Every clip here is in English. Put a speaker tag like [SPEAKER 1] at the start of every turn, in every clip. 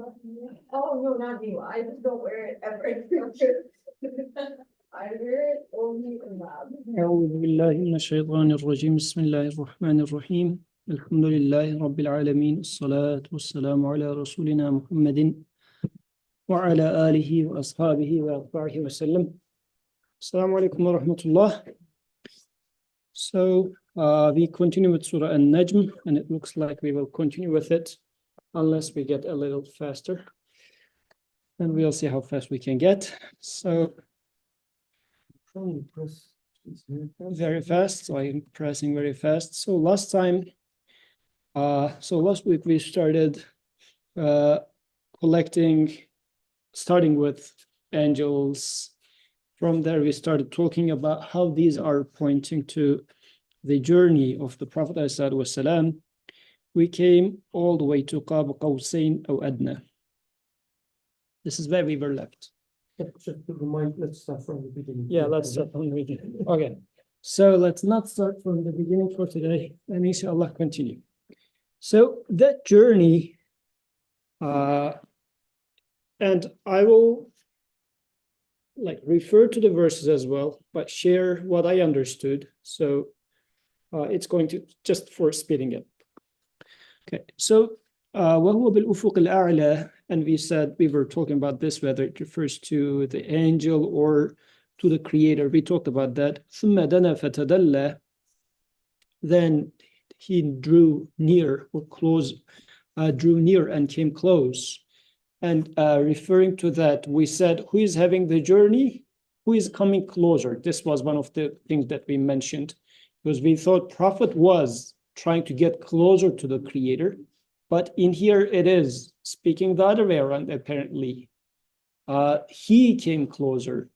[SPEAKER 1] Oh, no, not you. I just don't wear it ever. I wear it only in lab.
[SPEAKER 2] أعوذ بالله من الشيطان الرجيم بسم الله الرحمن الرحيم الحمد لله رب العالمين الصلاة والسلام على رسولنا محمد وعلى آله وأصحابه وأتباعه وسلم. Assalamu alaikum wa rahmatullah. So we continue with Surah An-Najm, and it looks like we will continue with it unless we get a little faster. And we'll see how fast we can get. So very fast, so I'm pressing very fast. So last week we started starting with angels. From there, we started talking about how these are pointing to the journey of the Prophet ﷺ. We came all the way to Qab Qawsayn aw Adna. This is where we were left.
[SPEAKER 3] Just to remind, let's start from the beginning.
[SPEAKER 2] Yeah, let's start from the beginning. Okay, so let's not start from the beginning for today, and inshallah continue. So that journey, and I will refer to the verses as well, but share what I understood. So it's going to, just for speeding up. Okay, so وَهُوَ بِالْأُفُقِ الْأَعْلَى, and we said we were talking about this, whether it refers to the angel or to the creator. We talked about that. ثُمَّ دَنَا فَتَدَلَّى, then he drew near or drew near and came close. And referring to that, we said, who is having the journey? Who is coming closer? This was one of the things that we mentioned, because we thought Prophet was trying to get closer to the Creator. But in here, it is speaking the other way around, apparently. He came closer.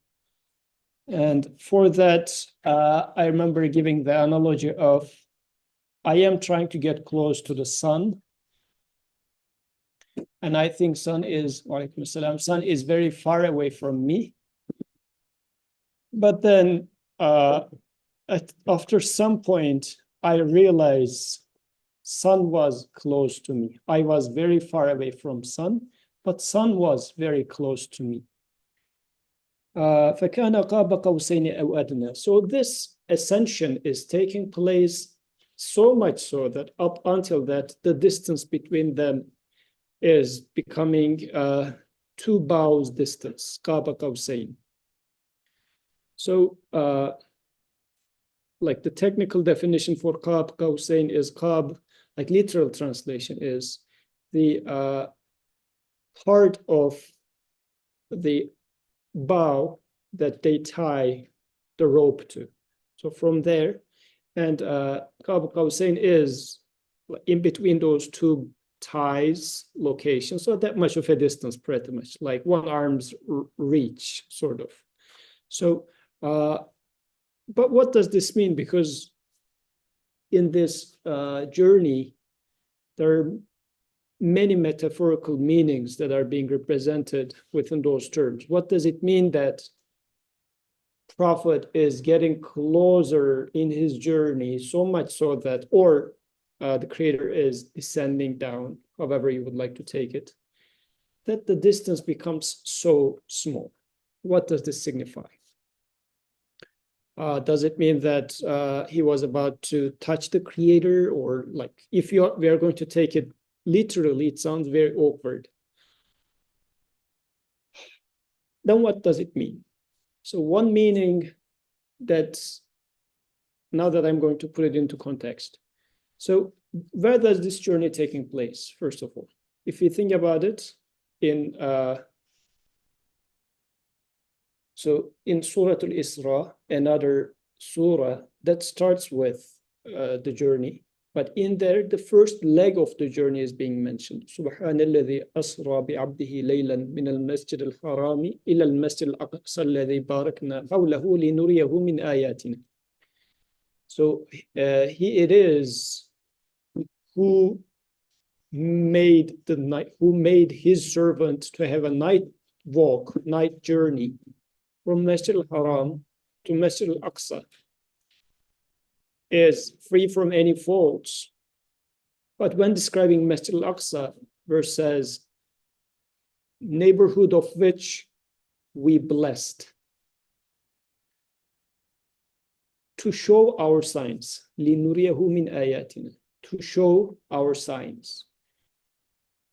[SPEAKER 2] And for that, I remember giving the analogy of, I am trying to get close to the sun. And I think sun is very far away from me. But then after some point, I realized sun was close to me. I was very far away from sun, but sun was very close to me. فَكَانَ قَابَ قَوْسَيْنِ أَوْ أَدْنَى. So this ascension is taking place so much so that up until that, the distance between them is becoming 2 bows distance, Qaba Qawsayn. So the technical definition for Qab Qawsayn is Qab, literal translation is the part of the bow that they tie the rope to. So from there, and Qab Qawsayn is in between those 2 ties location, so that much of a distance, pretty much like one arm's reach, sort of. So but what does this mean? Because in this journey, there are many metaphorical meanings that are being represented within those terms. What does it mean that Prophet is getting closer in his journey, so much so that, or the Creator is descending down, however you would like to take it, that the distance becomes so small? What does this signify? Does it mean that he was about to touch the Creator? Or if we are going to take it literally, it sounds very awkward. Then what does it mean? So one meaning that's, now that I'm going to put it into context. So where does this journey taking place, first of all? If you think about it, in Surah Al-Isra, another surah that starts with the journey, but in there, the first leg of the journey is being mentioned. Subhanalladhi asra bi'abdihi laylan min al-masjid al-harami ila al-masjid al-aqsa alladhi barakna hawlahu linuriyahu min ayatina. So he it is who made his servant to have a night journey from Masjid al-Haram to Masjid al-Aqsa, is free from any faults. But when describing Masjid al-Aqsa, verse says, neighborhood of which we blessed. To show our signs. لِنُرِيَهُ مِنْ آيَاتِنَا. To show our signs.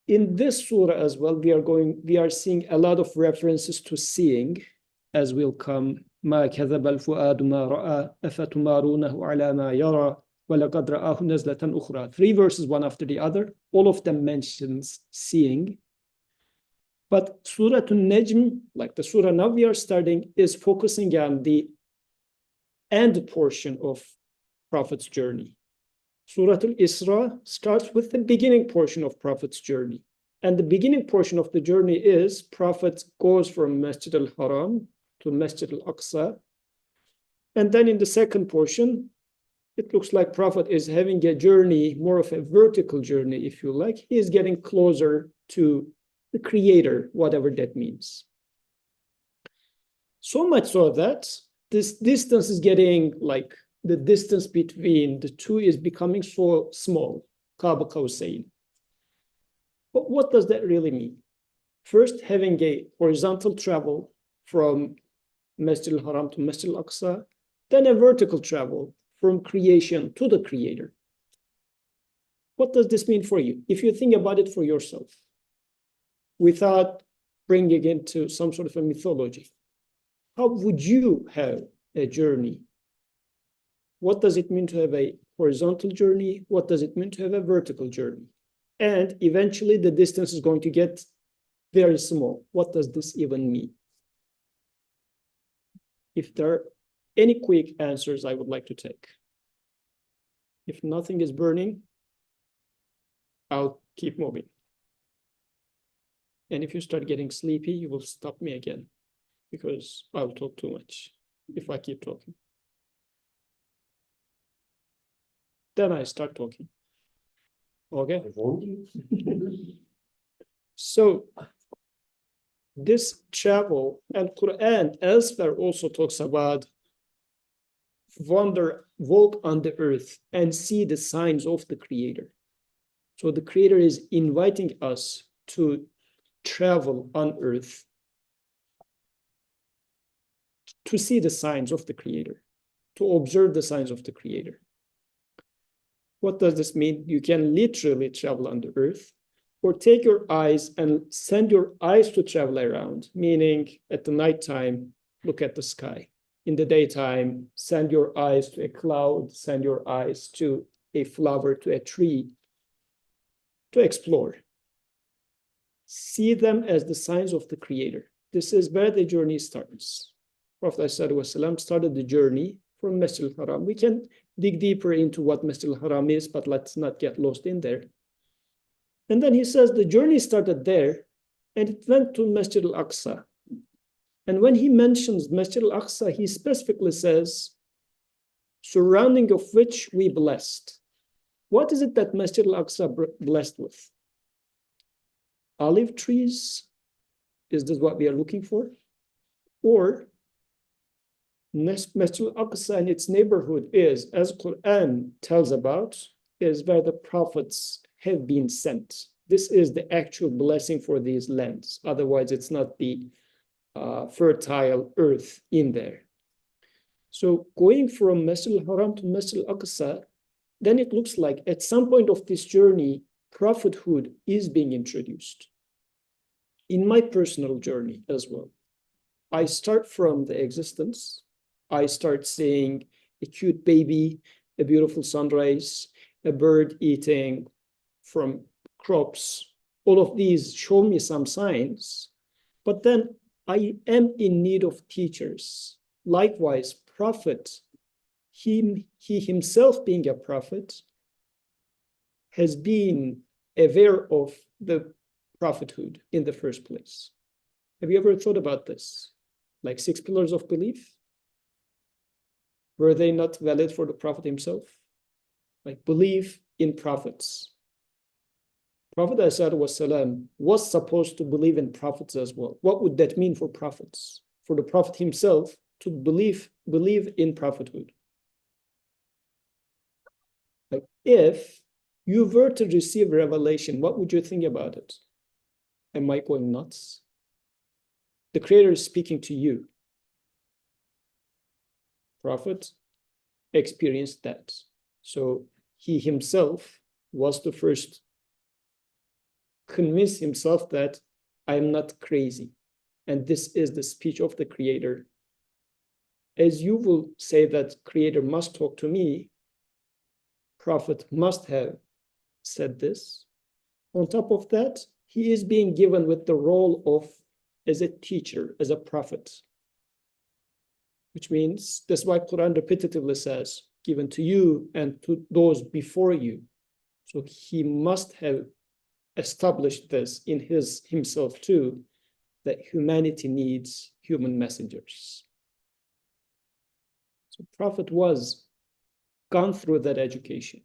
[SPEAKER 2] In this surah as well, we are seeing a lot of references to seeing, as will come. ما كذب الفؤاد ما رأى أفتمارونه على ما يرى ولقد رآه نزلة أخرى. 3 verses one after the other. All of them mentions seeing. But Surah An-Najm, like the surah now we are studying, is focusing on the end portion of Prophet's journey. Surah Al-Isra starts with the beginning portion of Prophet's journey. And the beginning portion of the journey is Prophet goes from Masjid al-Haram to Masjid al-Aqsa. And then in the second portion, it looks like Prophet is having a journey, more of a vertical journey, if you like. He is getting closer to the Creator, whatever that means. So much so that this distance is getting like the distance between the two is becoming so small. Qaba Qawsayn. But what does that really mean? First, having a horizontal travel from Masjid al-Haram to Masjid al-Aqsa, then a vertical travel from creation to the Creator. What does this mean for you? If you think about it for yourself, without bringing into some sort of a mythology, how would you have a journey? What does it mean to have a horizontal journey? What does it mean to have a vertical journey? And eventually the distance is going to get very small. What does this even mean? If there are any quick answers, I would like to take. If nothing is burning, I'll keep moving. And if you start getting sleepy, you will stop me again, because I'll talk too much if I keep talking. Then I start talking. Okay? So this travel, and Quran elsewhere also talks about walk on the earth and see the signs of the Creator. So the Creator is inviting us to travel on earth to see the signs of the Creator, to observe the signs of the Creator. What does this mean? You can literally travel on the earth, or take your eyes and send your eyes to travel around, meaning at the nighttime, look at the sky. In the daytime, send your eyes to a cloud, send your eyes to a flower, to a tree, to explore. See them as the signs of the Creator. This is where the journey starts. Prophet ﷺ started the journey from Masjid al-Haram. We can dig deeper into what Masjid al-Haram is, but let's not get lost in there. And then he says the journey started there, and it went to Masjid al-Aqsa. And when he mentions Masjid al-Aqsa, he specifically says, surrounding of which we blessed. What is it that Masjid al-Aqsa blessed with? Olive trees? Is this what we are looking for? Or Masjid al-Aqsa and its neighborhood is, as Quran tells about, is where the prophets have been sent. This is the actual blessing for these lands. Otherwise, it's not the fertile earth in there. So going from Masjid al-Haram to Masjid al-Aqsa, then it looks like at some point of this journey, prophethood is being introduced. In my personal journey as well, I start from the existence. I start seeing a cute baby, a beautiful sunrise, a bird eating from crops. All of these show me some signs, but then I am in need of teachers. Likewise, prophet, he himself being a prophet, has been aware of the prophethood in the first place. Have you ever thought about this? Like 6 pillars of belief? Were they not valid for the prophet himself? Like belief in prophets. Prophet ﷺ was supposed to believe in prophets as well. What would that mean for prophets? For the prophet himself to believe in prophethood. Like if you were to receive revelation, what would you think about it? Am I going nuts? The Creator is speaking to you. Prophet experienced that. So he himself was the first convince himself that I am not crazy. And this is the speech of the Creator. As you will say that Creator must talk to me, Prophet must have said this. On top of that, he is being given with the role of as a teacher, as a prophet. Which means that's why Quran repetitively says, given to you and to those before you. So he must have established this in himself too, that humanity needs human messengers. So Prophet was gone through that education.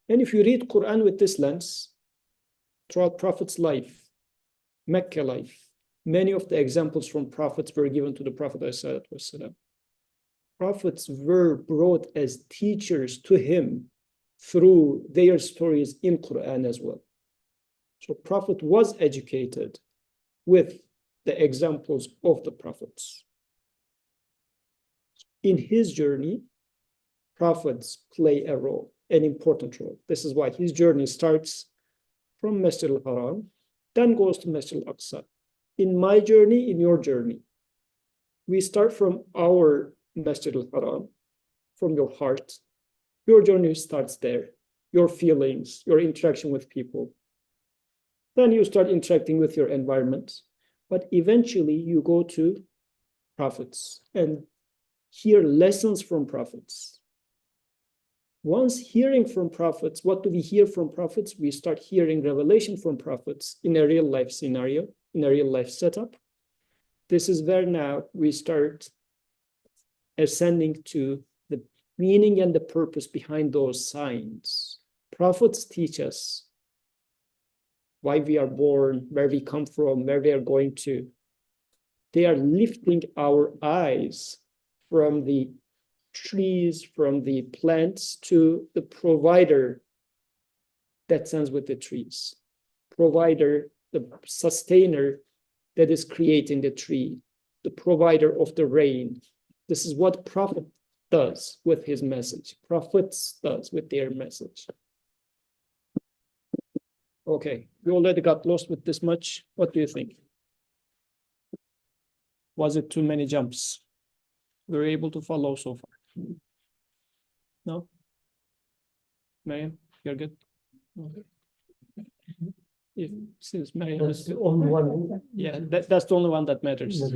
[SPEAKER 2] And if you read Quran with this lens, throughout Prophet's life, Mecca life, many of the examples from prophets were given to the Prophet ﷺ. Prophets were brought as teachers to him through their stories in Quran as well. So Prophet was educated with the examples of the prophets. In his journey, prophets play a role, an important role. This is why his journey starts from Masjid al-Haram, then goes to Masjid al-Aqsa. In my journey, in your journey, we start from our Masjid al-Haram, from your heart. Your journey starts there, your feelings, your interaction with people. Then you start interacting with your environment. But eventually you go to prophets and hear lessons from prophets. Once hearing from prophets, what do we hear from prophets? We start hearing revelation from prophets in a real life scenario, in a real life setup. This is where now we start ascending to the meaning and the purpose behind those signs. Prophets teach us why we are born, where we come from, where we are going to. They are lifting our eyes from the trees, from the plants to the provider that stands with the trees. Provider, the sustainer that is creating the tree, the provider of the rain. This is what prophet does with his message. Prophets does with their message. Okay, we already got lost with this much. What do you think? Was it too many jumps? We were able to follow so far. No? Mariam, you're good? Okay. If, since Mariam
[SPEAKER 3] That's
[SPEAKER 2] is
[SPEAKER 3] the only one.
[SPEAKER 2] yeah, that's the only one that matters.
[SPEAKER 1] That's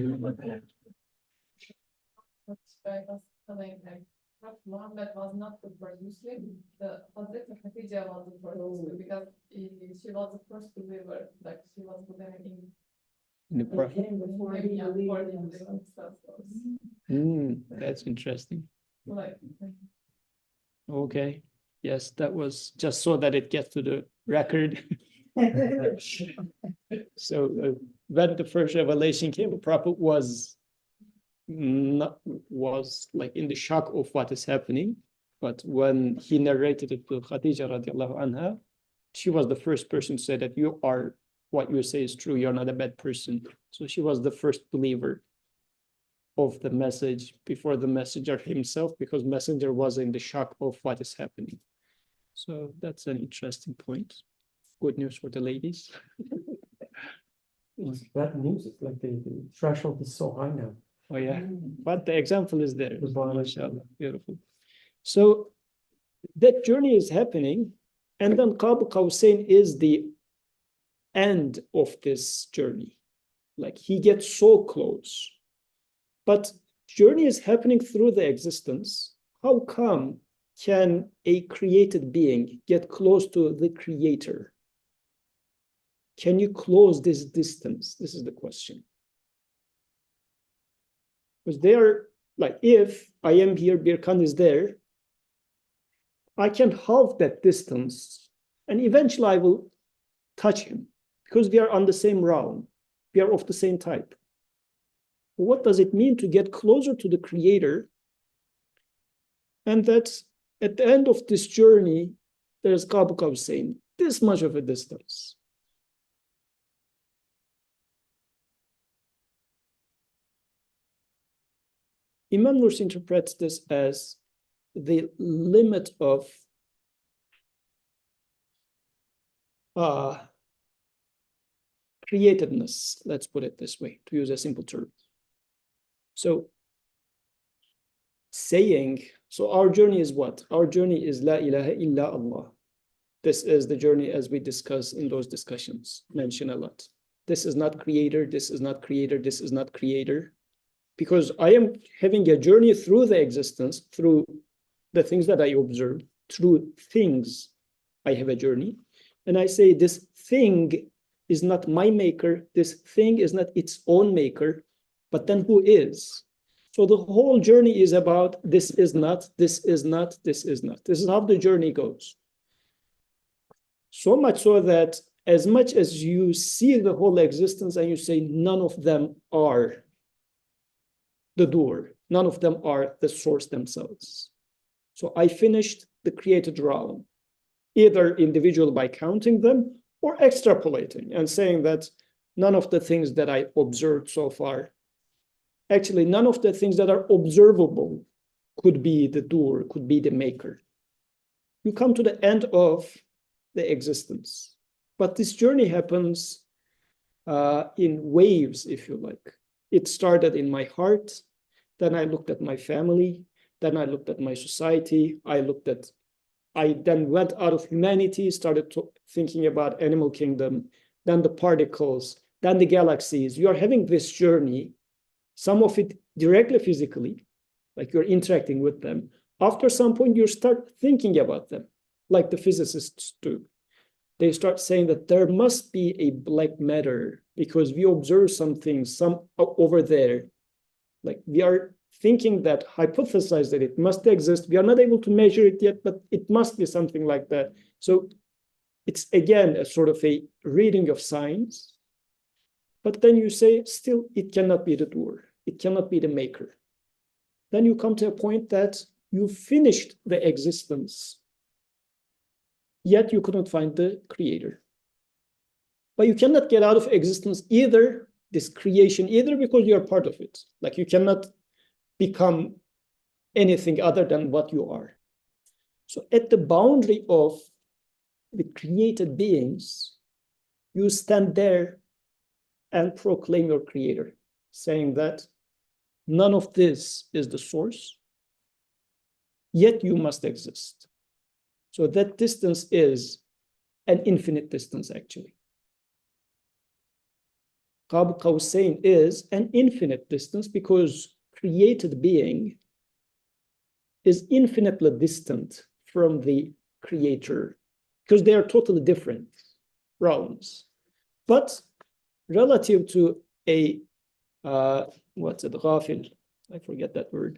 [SPEAKER 1] why I was telling like Prophet Muhammad was not the first Muslim. The Hazrat Khadija was the first Muslim because she was the first believer. Like she was believing
[SPEAKER 2] In the Prophet.
[SPEAKER 1] before he believed and stuff.
[SPEAKER 2] That's interesting.
[SPEAKER 1] Like
[SPEAKER 2] Okay. Yes, that was just so that it gets to the record. So when the first revelation came, the Prophet was like in the shock of what is happening. But when he narrated it to Khadija radiallahu anha, she was the first person to say that you are, what you say is true, you're not a bad person. So she was the first believer of the message before the messenger himself, because messenger was in the shock of what is happening. So that's an interesting point. Good news for the ladies.
[SPEAKER 3] It's bad news. It's like the threshold is so high now.
[SPEAKER 2] Oh yeah, but the example is there.
[SPEAKER 3] The bar.
[SPEAKER 2] MashaAllah, beautiful. So that journey is happening, and then Qab Qawsain is the end of this journey. Like he gets so close. But journey is happening through the existence. How come can a created being get close to the creator? Can you close this distance? This is the question. Because they are like, if I am here, Birkan is there, I can halve that distance and eventually I will touch him because we are on the same realm. We are of the same type. What does it mean to get closer to the creator? And that's at the end of this journey, there's Qab Qawsain, this much of a distance. Imam Nursi interprets this as the limit of createdness, let's put it this way, to use a simple term. So our journey is what? Our journey is La ilaha illa Allah. This is the journey as we discuss in those discussions, mention a lot. This is not creator, this is not creator, this is not creator. Because I am having a journey through the existence, through the things that I observe, through things, I have a journey. And I say this thing is not my maker, this thing is not its own maker, but then who is? So the whole journey is about this is not, this is not, this is not. This is how the journey goes. So much so that as much as you see the whole existence and you say none of them are the doer, none of them are the source themselves. So I finished the created realm, either individual by counting them or extrapolating and saying that none of the things that I observed so far, actually none of the things that are observable could be the doer, could be the maker. You come to the end of the existence. But this journey happens in waves, if you like. It started in my heart, then I looked at my family, then I looked at my society, I then went out of humanity, started thinking about animal kingdom, then the particles, then the galaxies. You are having this journey, some of it directly physically, like you're interacting with them. After some point, you start thinking about them, like the physicists do. They start saying that there must be a black matter because we observe some things, some over there. Like we are thinking that, hypothesize that it must exist. We are not able to measure it yet, but it must be something like that. So it's again a sort of a reading of science. But then you say, still, it cannot be the doer. It cannot be the maker. Then you come to a point that you finished the existence, yet you couldn't find the creator. But you cannot get out of existence either, this creation, either because you are part of it. Like you cannot become anything other than what you are. So at the boundary of the created beings, you stand there and proclaim your creator, saying that none of this is the source, yet you must exist. So that distance is an infinite distance, actually. Qab Qawsayn is an infinite distance because created being is infinitely distant from the creator because they are totally different realms. But relative to a, what's it, ghafil, I forget that word,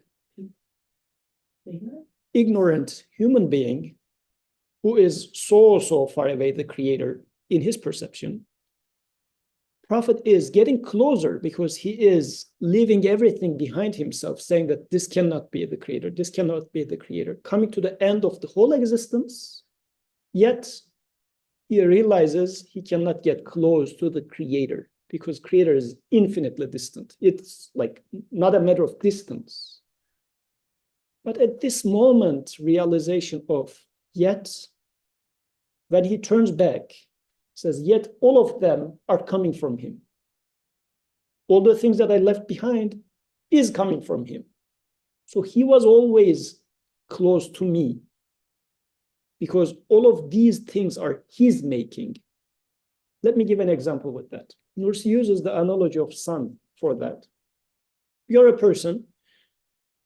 [SPEAKER 2] ignorant human being who is so far away the creator in his perception, Prophet is getting closer because he is leaving everything behind himself, saying that this cannot be the creator, this cannot be the creator, coming to the end of the whole existence, yet he realizes he cannot get close to the creator because creator is infinitely distant. It's like not a matter of distance. But at this moment, realization of yet, when he turns back, says, yet all of them are coming from him. All the things that I left behind is coming from him. So he was always close to me because all of these things are his making. Let me give an example with that. Nursi uses the analogy of sun for that. You're a person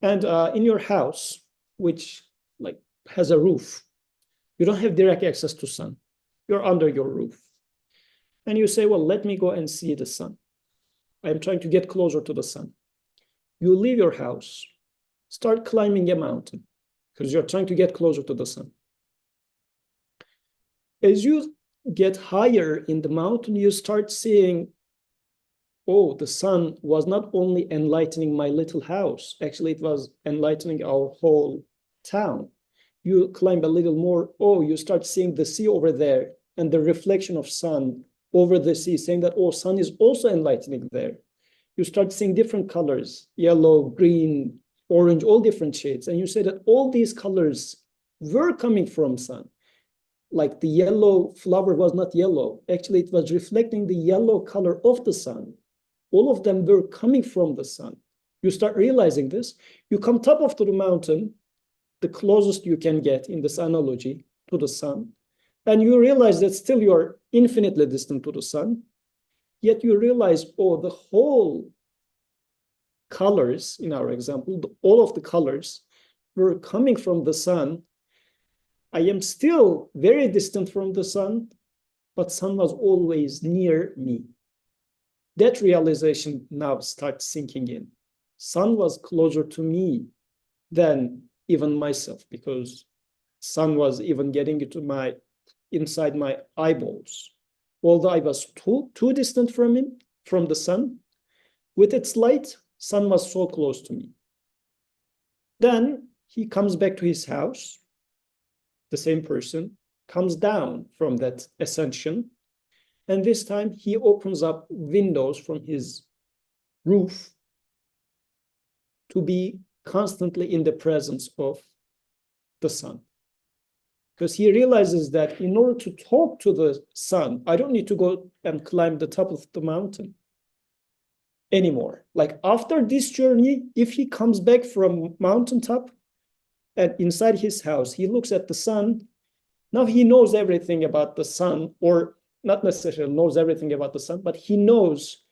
[SPEAKER 2] and in your house, which like has a roof, you don't have direct access to sun. You're under your roof. And you say, well, let me go and see the sun. I'm trying to get closer to the sun. You leave your house, start climbing a mountain because you're trying to get closer to the sun. As you get higher in the mountain, you start seeing, oh, the sun was not only enlightening my little house, actually it was enlightening our whole town. You climb a little more, oh, you start seeing the sea over there and the reflection of sun over the sea, saying that, oh, sun is also enlightening there. You start seeing different colors, yellow, green, orange, all different shades. And you said that all these colors were coming from sun. Like the yellow flower was not yellow. Actually, it was reflecting the yellow color of the sun. All of them were coming from the sun. You start realizing this. You come top of the mountain, the closest you can get in this analogy to the sun, and you realize that still you are infinitely distant to the sun. Yet you realize, oh, the whole colors in our example, all of the colors were coming from the sun. I am still very distant from the sun, but sun was always near me. That realization now starts sinking in. Sun was closer to me than even myself, because sun was even getting into inside my eyeballs. Although I was too distant from him, from the sun, with its light, sun was so close to me. Then he comes back to his house. The same person comes down from that ascension, and this time he opens up windows from his roof to be constantly in the presence of the sun. Because he realizes that in order to talk to the sun, I don't need to go and climb the top of the mountain anymore. Like after this journey, if he comes back from mountaintop and inside his house, he looks at the sun. Now he knows everything about the sun, or not necessarily knows everything about the sun, but he knows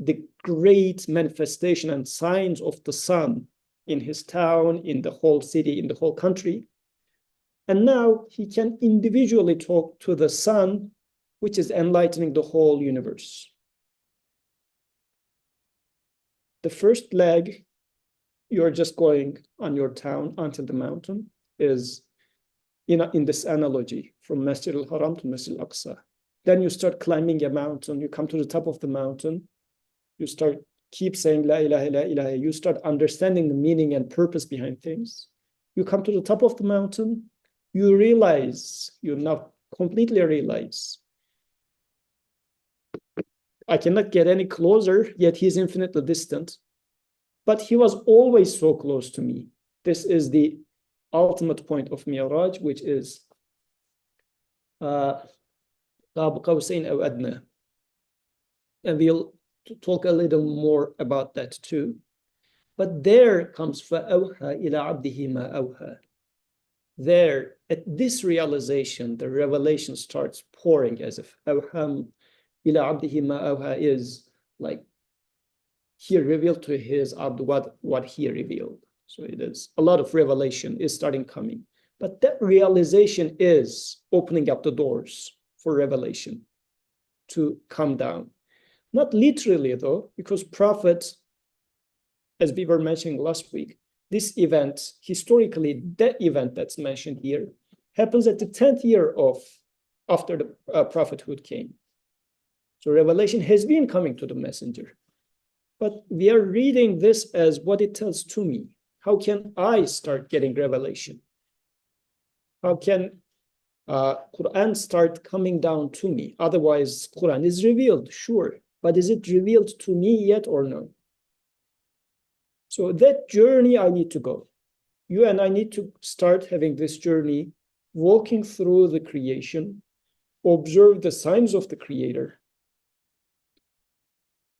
[SPEAKER 2] the great manifestation and signs of the sun in his town, in the whole city, in the whole country. And now he can individually talk to the sun, which is enlightening the whole universe. The first leg, you're just going on your town until the mountain, is in this analogy from Masjid al-Haram to Masjid al-Aqsa. Then you start climbing a mountain, you come to the top of the mountain, you keep saying La ilaha illa ilaha, you start understanding the meaning and purpose behind things. You come to the top of the mountain, you now completely realize, I cannot get any closer, yet he's infinitely distant. But he was always so close to me. This is the ultimate point of Mi'raj, which is قاب قوسين أو أدنى. And we'll talk a little more about that too. But there comes فَأَوْحَى إِلَى عَبْدِهِ مَا أَوْحَى. There, at this realization, the revelation starts pouring, as if أَوْحَى إِلَى عَبْدِهِ مَا أَوْحَى is like he revealed to his abd what he revealed. So it is a lot of revelation is starting coming. But that realization is opening up the doors for revelation to come down. Not literally though, because prophets, as we were mentioning last week, this event, historically, that event that's mentioned here, happens at the 10th year after the prophethood came. So revelation has been coming to the messenger. But we are reading this as what it tells to me. How can I start getting revelation? How can Quran start coming down to me? Otherwise, Quran is revealed, sure. But is it revealed to me yet or no? So that journey I need to go. You and I need to start having this journey, walking through the creation, observe the signs of the Creator,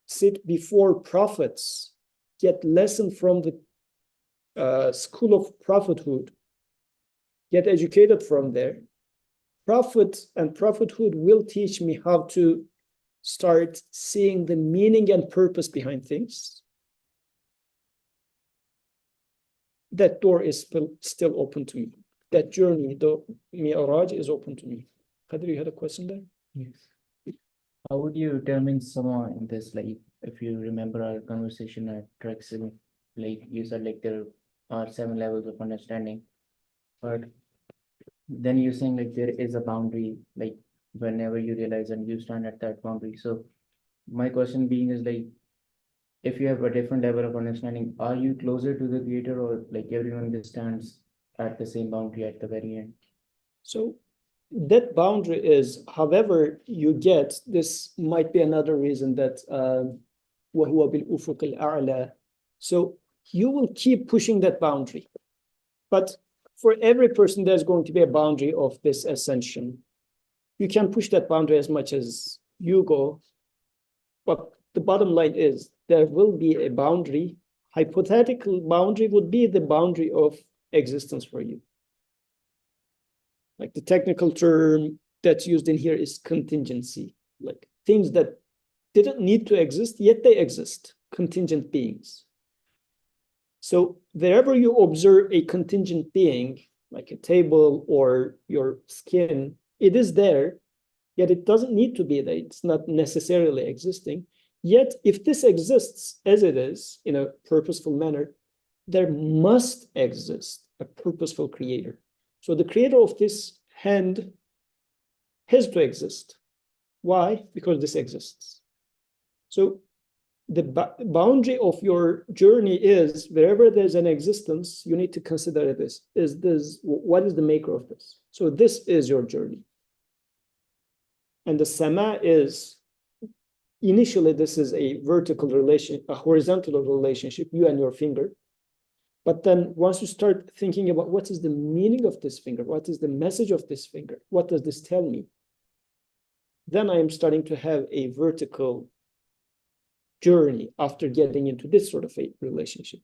[SPEAKER 2] sit before prophets, get lesson from the school of prophethood, get educated from there. Prophet and prophethood will teach me how to start seeing the meaning and purpose behind things. That door is still open to me. That journey, the Mi'raj, is open to me. Kadir, you had a question there?
[SPEAKER 4] Yes. How would you determine someone in this, like, if you remember our conversation at Drexel, like you said, like there are 7 levels of understanding, but then you're saying like there is a boundary, like whenever you realize and you stand at that boundary. So my question being is like, if you have a different level of understanding, are you closer to the Creator, or like everyone just stands at the same boundary at the very end?
[SPEAKER 2] So that boundary is, however you get, this might be another reason that وَهُوَ بِالْأُفُقِ الْأَعْلَى. So you will keep pushing that boundary. But for every person, there's going to be a boundary of this ascension. You can push that boundary as much as you go. But the bottom line is there will be a boundary. Hypothetical boundary would be the boundary of existence for you. Like the technical term that's used in here is contingency, like things that didn't need to exist, yet they exist, contingent beings. So wherever you observe a contingent being, like a table or your skin, it is there, yet it doesn't need to be there. It's not necessarily existing. Yet if this exists as it is in a purposeful manner, there must exist a purposeful creator. So the creator of this hand has to exist. Why? Because this exists. So the boundary of your journey is wherever there's an existence, you need to consider this. What is the maker of this? So this is your journey. And the sama is, initially, this is a vertical relation, a horizontal relationship, you and your finger. But then once you start thinking about what is the meaning of this finger, what is the message of this finger, what does this tell me? Then I am starting to have a vertical journey after getting into this sort of a relationship.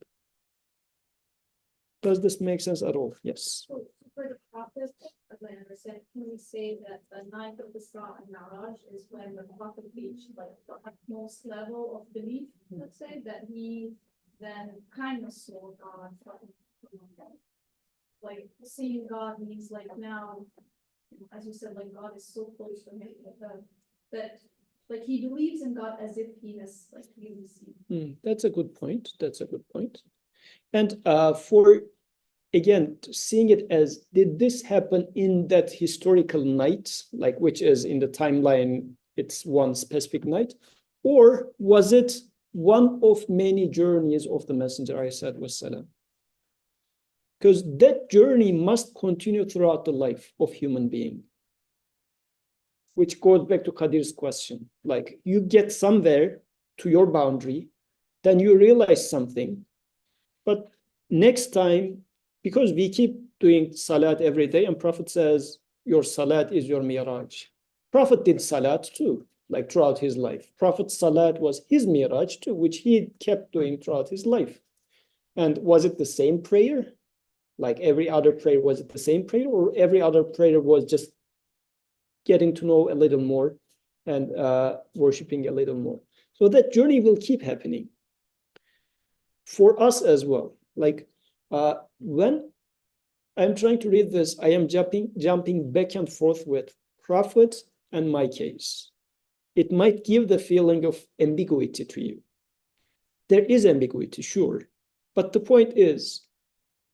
[SPEAKER 2] Does this make sense at all? Yes.
[SPEAKER 5] So for the prophet, as I understand, can we say that the ninth of Isra and Mi'raj is when the prophet reached like the utmost level of belief, let's say, that he then kind of saw God from like seeing God means like now, as you said, like God is so close to him that like he believes in God as if he has like really seen.
[SPEAKER 2] That's a good point. That's a good point. And for, again, seeing it as, did this happen in that historical night, like which is in the timeline, it's one specific night, or was it one of many journeys of the Messenger, ﷺ? Because that journey must continue throughout the life of human being, which goes back to Qadir's question. Like you get somewhere to your boundary, then you realize something, but next time, because we keep doing salat every day, and Prophet says, your salat is your miraj. Prophet did salat too, like throughout his life. Prophet's salat was his miraj too, which he kept doing throughout his life. And was it the same prayer? Like every other prayer, was it the same prayer? Or every other prayer was just getting to know a little more and worshiping a little more? So that journey will keep happening for us as well. Like when I'm trying to read this, I am jumping back and forth with Prophet and my case. It might give the feeling of ambiguity to you. There is ambiguity, sure. But the point is,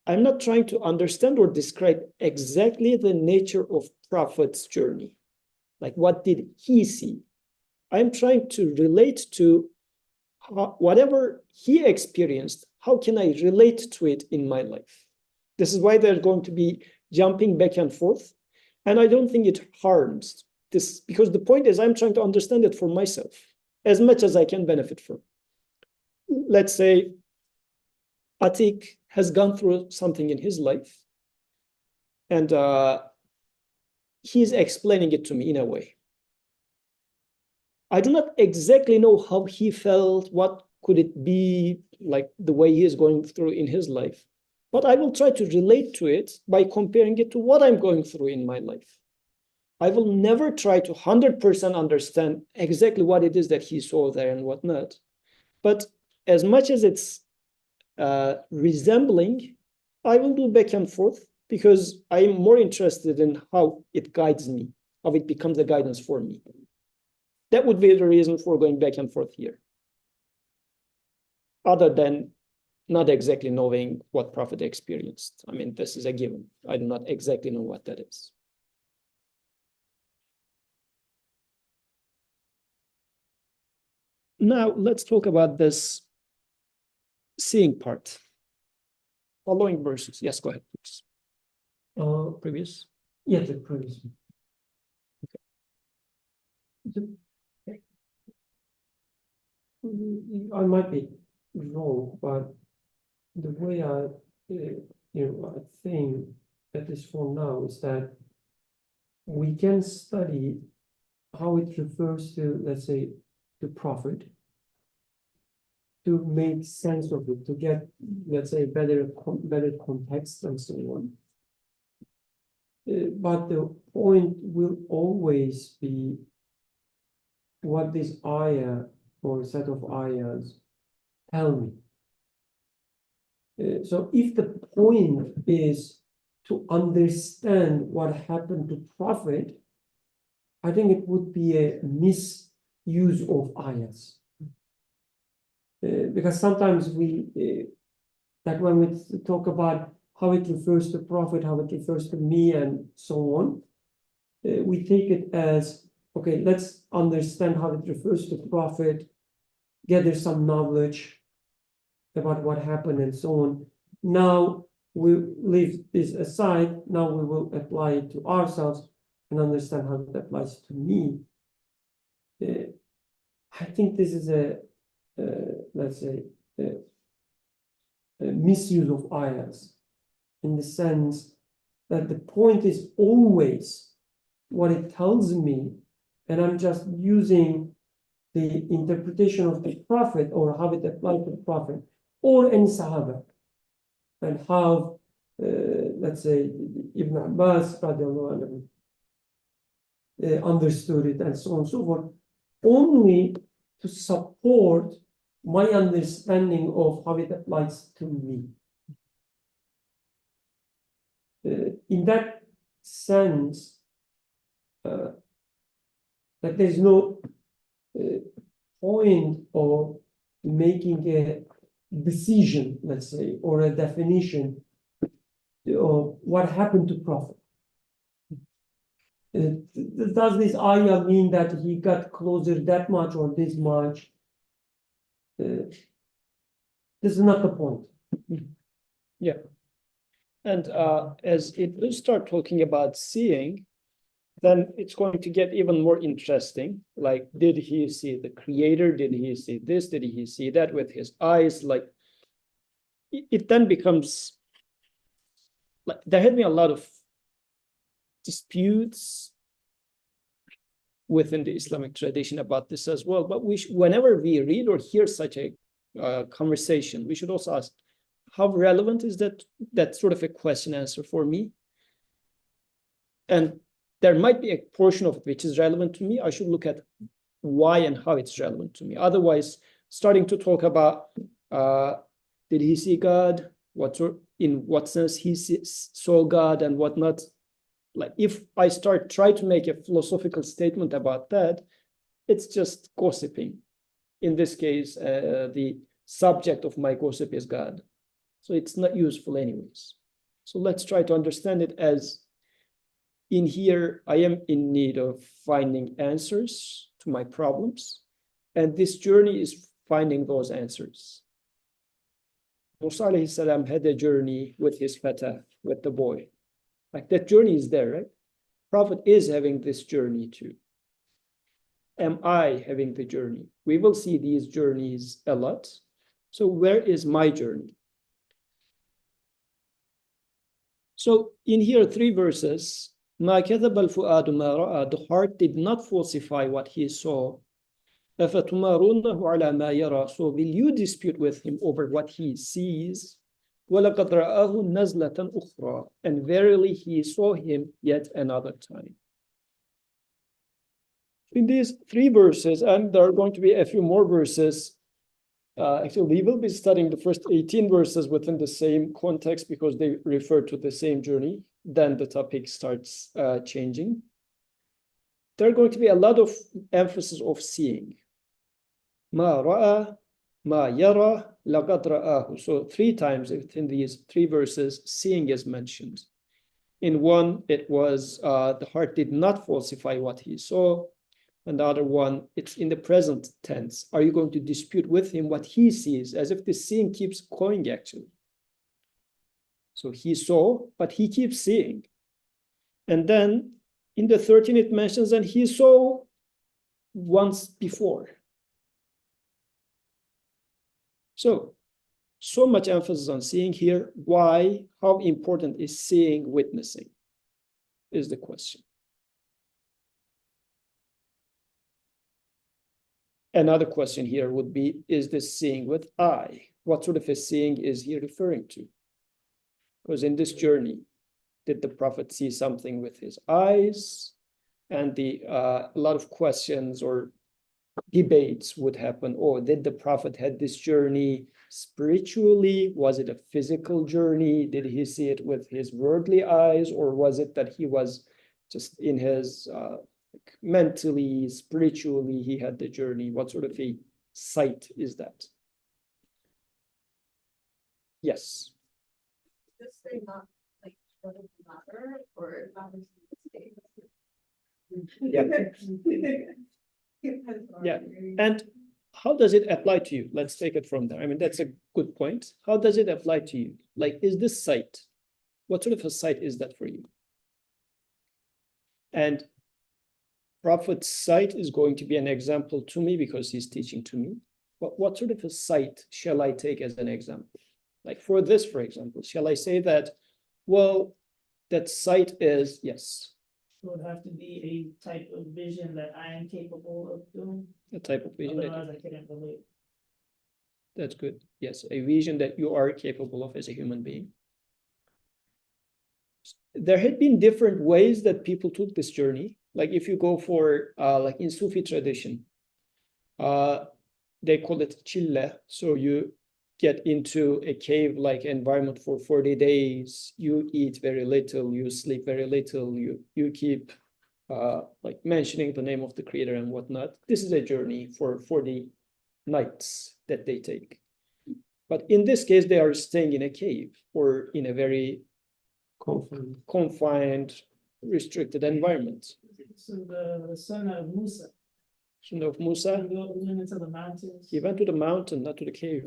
[SPEAKER 2] I'm not trying to understand or describe exactly the nature of Prophet's journey. Like what did he see? I'm trying to relate to whatever he experienced. How can I relate to it in my life? This is why they're going to be jumping back and forth. And I don't think it harms this, because the point is I'm trying to understand it for myself as much as I can benefit from. Let's say Atik has gone through something in his life, and he's explaining it to me in a way. I do not exactly know how he felt, what could it be, like the way he is going through in his life. But I will try to relate to it by comparing it to what I'm going through in my life. I will never try to 100% understand exactly what it is that he saw there and whatnot. But as much as it's resembling, I will do back and forth because I am more interested in how it guides me, how it becomes a guidance for me. That would be the reason for going back and forth here. Other than not exactly knowing what Prophet experienced. I mean, this is a given. I do not exactly know what that is. Now, let's talk about this seeing part. Following verses. Yes, go ahead, please. Previous.
[SPEAKER 3] Yeah, the previous. I might be wrong, but the way I, I think, at least for now, is that we can study how it refers to, let's say, the prophet, to make sense of it, to get, let's say, better context and so on. But the point will always be what this ayah or set of ayahs tell me. So if the point is to understand what happened to Prophet, I think it would be a misuse of ayahs. Because sometimes like when we talk about how it refers to Prophet, how it refers to me, and so on, we take it as, okay, let's understand how it refers to Prophet, gather some knowledge about what happened and so on. Now we leave this aside. Now we will apply it to ourselves and understand how it applies to me. I think this is let's say, a misuse of ayahs, in the sense that the point is always what it tells me, and I'm just using the interpretation of the Prophet or how it applies to the Prophet or any Sahaba, and how, let's say, Ibn Abbas radiallahu anhu, understood it, and so on and so forth, only to support my understanding of how it applies to me. In that sense, that there's no point of making a decision, let's say, or a definition of what happened to Prophet. Does this ayah mean that he got closer that much or this much? This is not the point.
[SPEAKER 2] Yeah. And as it will start talking about seeing, then it's going to get even more interesting. Like, did he see the Creator? Did he see this? Did he see that with his eyes? Like, it then becomes like there had been a lot of disputes within the Islamic tradition about this as well. But whenever we read or hear such a conversation, we should also ask, how relevant is that sort of a question answer for me? And there might be a portion of it which is relevant to me. I should look at why and how it's relevant to me. Otherwise, starting to talk about did he see God? In what sense he saw God and whatnot? Like, if I try to make a philosophical statement about that, it's just gossiping. In this case, the subject of my gossip is God. So it's not useful anyways. So let's try to understand it as, in here, I am in need of finding answers to my problems. And this journey is finding those answers. Musa alayhi salam had a journey with his fatah, with the boy. Like, that journey is there, right? Prophet is having this journey too. Am I having the journey? We will see these journeys a lot. So where is my journey? So in here, 3 verses. ما كذب الفؤاد ما رأى. The heart did not falsify what he saw. أفتمارونه على ما يرى. So will you dispute with him over what he sees? وَلَقَدْ رَآهُ نَزْلَةً أُخْرَى. And verily he saw him yet another time. In these 3 verses, and there are going to be a few more verses. Actually, we will be studying the first 18 verses within the same context because they refer to the same journey. Then the topic starts changing. There are going to be a lot of emphasis of seeing. مَا رَأَى مَا يَرَى لَقَدْ رَآهُ. So 3 times within these 3 verses, seeing is mentioned. In one, it was the heart did not falsify what he saw. And the other one, it's in the present tense. Are you going to dispute with him what he sees? As if the seeing keeps going, actually. So he saw, but he keeps seeing. And then in the 13, it mentions that he saw once before. So so much emphasis on seeing here. Why? How important is seeing, witnessing? Is the question. Another question here would be, is this seeing with eye? What sort of a seeing is he referring to? Because in this journey, did the Prophet see something with his eyes? And a lot of questions or debates would happen. Or did the Prophet had this journey spiritually? Was it a physical journey? Did he see it with his worldly eyes? Or was it that he was just in his mentally, spiritually, he had the journey? What sort of a sight is that? Yes.
[SPEAKER 1] Just say not like what does it matter or it matters in the state.
[SPEAKER 2] Yeah. And how does it apply to you? Let's take it from there. I mean, that's a good point. How does it apply to you? Like, is this sight, what sort of a sight is that for you? And Prophet's sight is going to be an example to me because he's teaching to me. But what sort of a sight shall I take as an example? Like for this, for example, shall I say that, well, that sight is, yes,
[SPEAKER 6] It would have to be a type of vision that I am capable of doing,
[SPEAKER 2] a type of vision that,
[SPEAKER 6] otherwise I couldn't relate.
[SPEAKER 2] that's good. Yes, a vision that you are capable of as a human being. There had been different ways that people took this journey. Like if you go for, like in Sufi tradition, they call it chilla. So you get into a cave-like environment for 40 days. You eat very little, you sleep very little, you keep like mentioning the name of the creator and whatnot. This is a journey for 40 nights that they take. But in this case, they are staying in a cave or in a very confined, restricted environment.
[SPEAKER 6] So the son of Musa,
[SPEAKER 2] Son of Musa,
[SPEAKER 6] he went into the mountains,
[SPEAKER 2] he went to the mountain, not to the cave.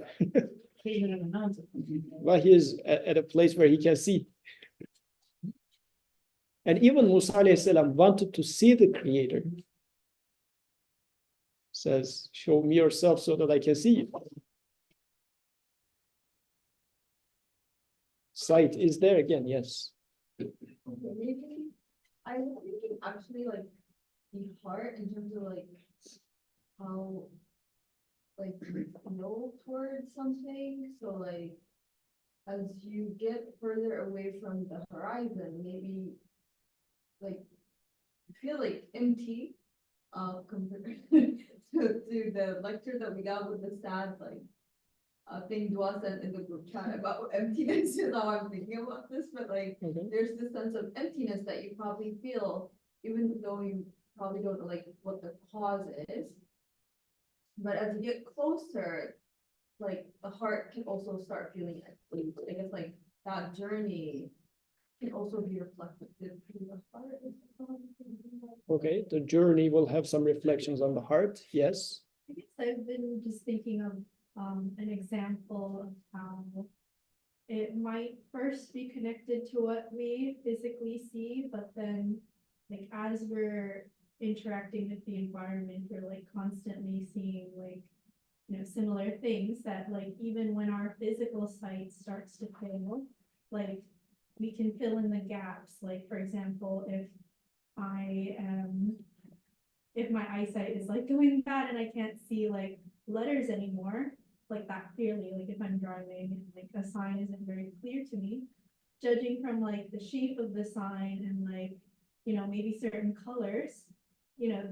[SPEAKER 6] caving in the mountain.
[SPEAKER 2] Well, he is at a place where he can see. And even Musa alayhi salam wanted to see the creator. Says, show me yourself so that I can see you. Sight is there again, yes.
[SPEAKER 1] Maybe I was thinking actually like the heart in terms of like how like you feel towards something. So like as you get further away from the horizon, maybe like you feel like empty compared to the lecture that we got with the sad like thing Dua sent in the group chat about emptiness is how I'm thinking about this, but like there's this sense of emptiness that you probably feel, even though you probably don't know like what the cause is. But as you get closer, like the heart can also start feeling empty. I guess like that journey can also be reflected through the heart.
[SPEAKER 2] Okay, the journey will have some reflections on the heart, yes.
[SPEAKER 5] I guess I've been just thinking of an example of how it might first be connected to what we physically see, but then like as we're interacting with the environment, we're like constantly seeing like, you know, similar things that like even when our physical sight starts to fail, like we can fill in the gaps. Like for example, if my eyesight is like going bad and I can't see like letters anymore, like that clearly, like if I'm driving and like a sign isn't very clear to me, judging from like the shape of the sign and like, you know, maybe certain colors, you know,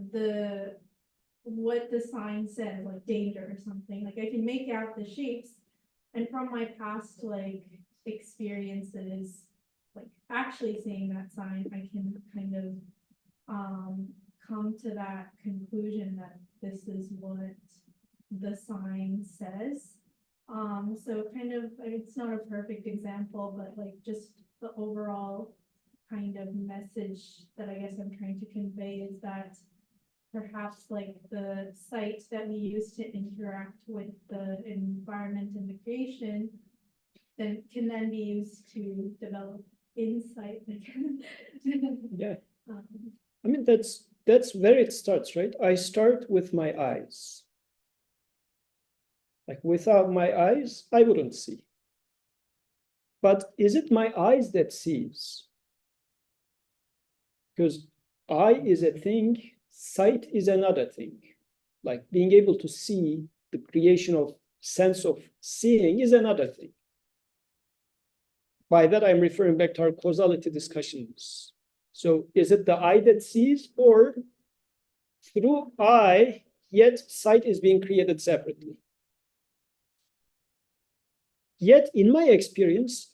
[SPEAKER 5] what the sign says, like danger or something, like I can make out the shapes, and from my past like experiences, like actually seeing that sign, I can kind of come to that conclusion that this is what the sign says. So kind of, I mean, it's not a perfect example, but like just the overall kind of message that I guess I'm trying to convey is that perhaps like the sight that we use to interact with the environment and the creation then can then be used to develop insight.
[SPEAKER 2] Yeah. I mean, that's where it starts, right? I start with my eyes. Like without my eyes, I wouldn't see. But is it my eyes that sees? Because eye is a thing, sight is another thing. Like being able to see, the creation of sense of seeing is another thing. By that, I'm referring back to our causality discussions. So is it the eye that sees, or through eye, yet sight is being created separately? Yet in my experience,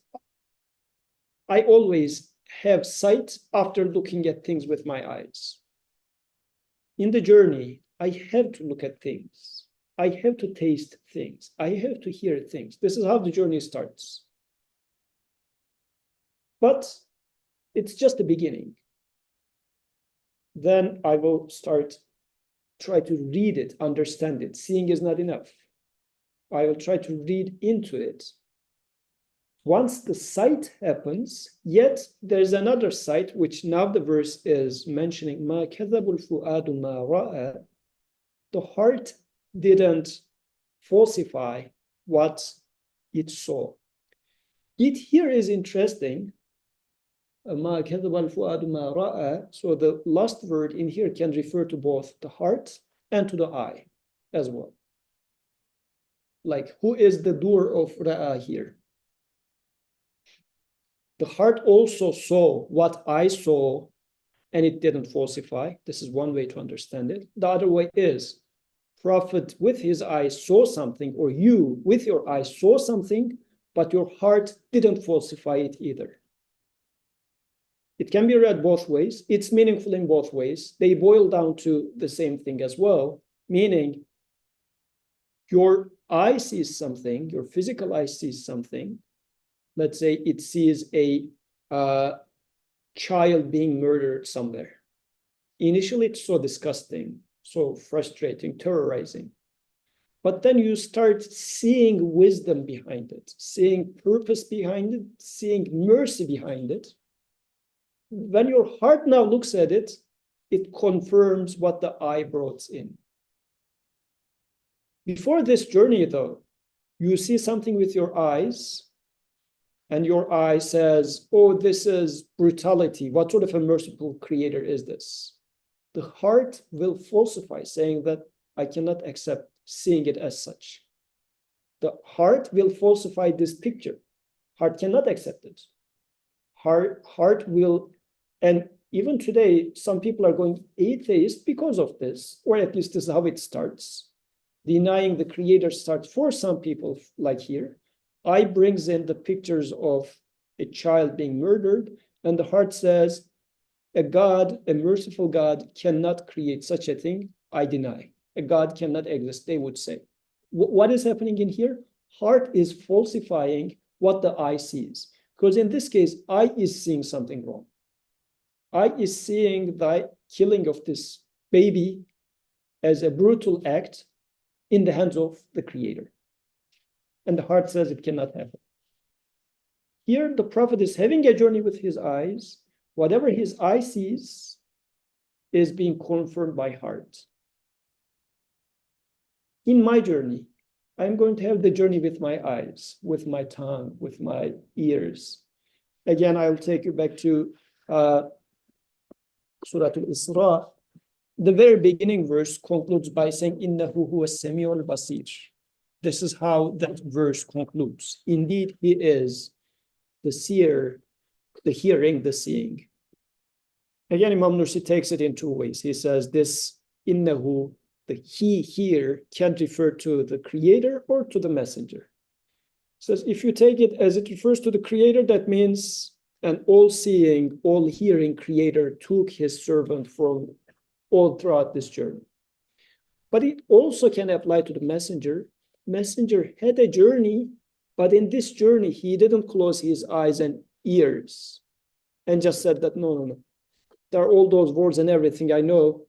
[SPEAKER 2] I always have sight after looking at things with my eyes. In the journey, I have to look at things. I have to taste things. I have to hear things. This is how the journey starts. But it's just the beginning. Then I will try to read it, understand it. Seeing is not enough. I will try to read into it. Once the sight happens, yet there's another sight, which now the verse is mentioning, مَا كَذَبُ الْفُؤَادُ مَا رَأَى. The heart didn't falsify what it saw. It here is interesting. مَا كَذَبَ الْفُؤَادُ مَا رَأَى. So the last word in here can refer to both the heart and to the eye as well. Like, who is the doer of ra'a here? The heart also saw what I saw, and it didn't falsify. This is one way to understand it. The other way is, Prophet with his eyes saw something, or you with your eyes saw something, but your heart didn't falsify it either. It can be read both ways. It's meaningful in both ways. They boil down to the same thing as well, meaning your eye sees something, your physical eye sees something. Let's say it sees a child being murdered somewhere. Initially, it's so disgusting, so frustrating, terrorizing. But then you start seeing wisdom behind it, seeing purpose behind it, seeing mercy behind it. When your heart now looks at it, it confirms what the eye brought in. Before this journey, though, you see something with your eyes, and your eye says, oh, this is brutality. What sort of a merciful creator is this? The heart will falsify, saying that I cannot accept seeing it as such. The heart will falsify this picture. Heart cannot accept it. Heart will, and even today, some people are going atheist because of this, or at least this is how it starts. Denying the creator starts for some people, like here. Eye brings in the pictures of a child being murdered, and the heart says, a God, a merciful God, cannot create such a thing. I deny. A God cannot exist, they would say. What is happening in here? Heart is falsifying what the eye sees. Because in this case, eye is seeing something wrong. Eye is seeing the killing of this baby as a brutal act in the hands of the creator. And the heart says it cannot happen. Here, the Prophet is having a journey with his eyes. Whatever his eye sees is being confirmed by heart. In my journey, I'm going to have the journey with my eyes, with my tongue, with my ears. Again, I'll take you back to Surah Al-Isra. The very beginning verse concludes by saying, Innahu huwa as-sami'ul basir. This is how that verse concludes. Indeed, he is the seer, the hearing, the seeing. Again, Imam Nursi takes it in two ways. He says this innahu, the he here, can refer to the creator or to the messenger. Says if you take it as it refers to the creator, that means an all-seeing, all-hearing creator took his servant from all throughout this journey. But it also can apply to the messenger. Messenger had a journey, but in this journey, he didn't close his eyes and ears and just said that, no. There are all those words and everything I know.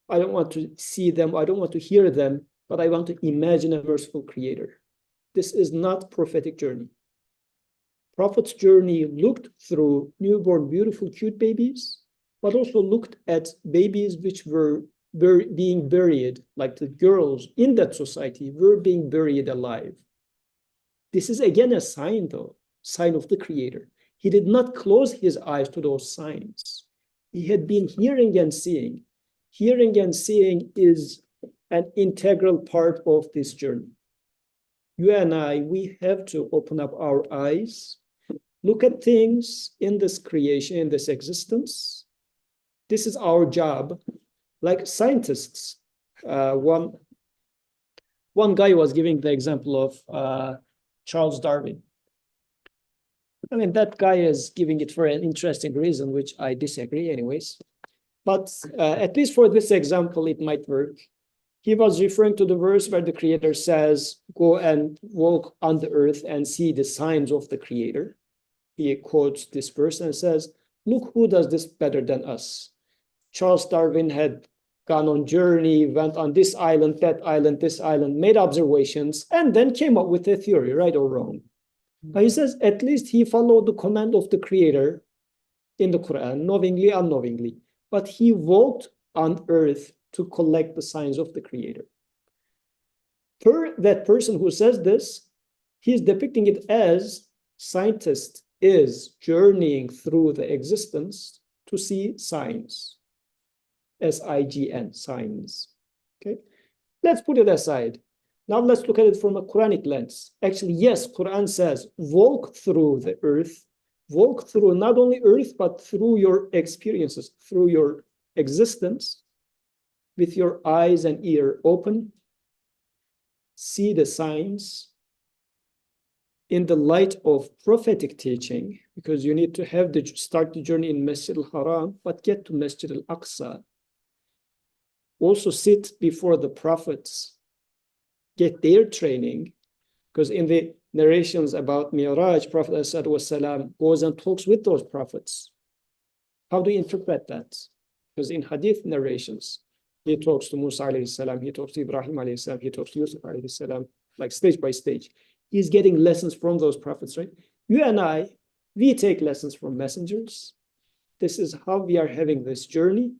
[SPEAKER 2] I don't want to see them. I don't want to hear them, but I want to imagine a merciful creator. This is not prophetic journey. Prophet's journey looked through newborn, beautiful, cute babies, but also looked at babies which were were being buried, like the girls in that society were being buried alive. This is again a sign, though, sign of the Creator. He did not close his eyes to those signs. He had been hearing and seeing. Hearing and seeing is an integral part of this journey. You and I, we have to open up our eyes, look at things in this creation, in this existence. This is our job. Like scientists, one guy was giving the example of Charles Darwin. I mean, that guy is giving it for an interesting reason, which I disagree anyways. But at least for this example, it might work. He was referring to the verse where the Creator says, go and walk on the earth and see the signs of the Creator. He quotes this verse and says, look, who does this better than us? Charles Darwin had gone on journey, went on this island, that island, this island, made observations, and then came up with a theory, right or wrong. But he says, at least he followed the command of the Creator in the Quran, knowingly, unknowingly. But he walked on earth to collect the signs of the Creator. Per that person who says this, he's depicting it as scientist is journeying through the existence to see signs. S-I-G-N, signs. Okay, let's put it aside. Now let's look at it from a Quranic lens. Actually, yes, Quran says, walk through the earth, walk through not only earth, but through your experiences, through your existence, with your eyes and ear open, see the signs in the light of prophetic teaching, because you need to have start the journey in Masjid al-Haram, but get to Masjid al-Aqsa. Also sit before the prophets, get their training, because in the narrations about Mi'raj, Prophet ﷺ goes and talks with those prophets. How do you interpret that? Because in hadith narrations, he talks to Musa alayhi salam, he talks to Ibrahim alayhi salam, he talks to Yusuf alayhi salam, like stage by stage. He's getting lessons from those prophets, right? You and I, we take lessons from messengers. This is how we are having this journey.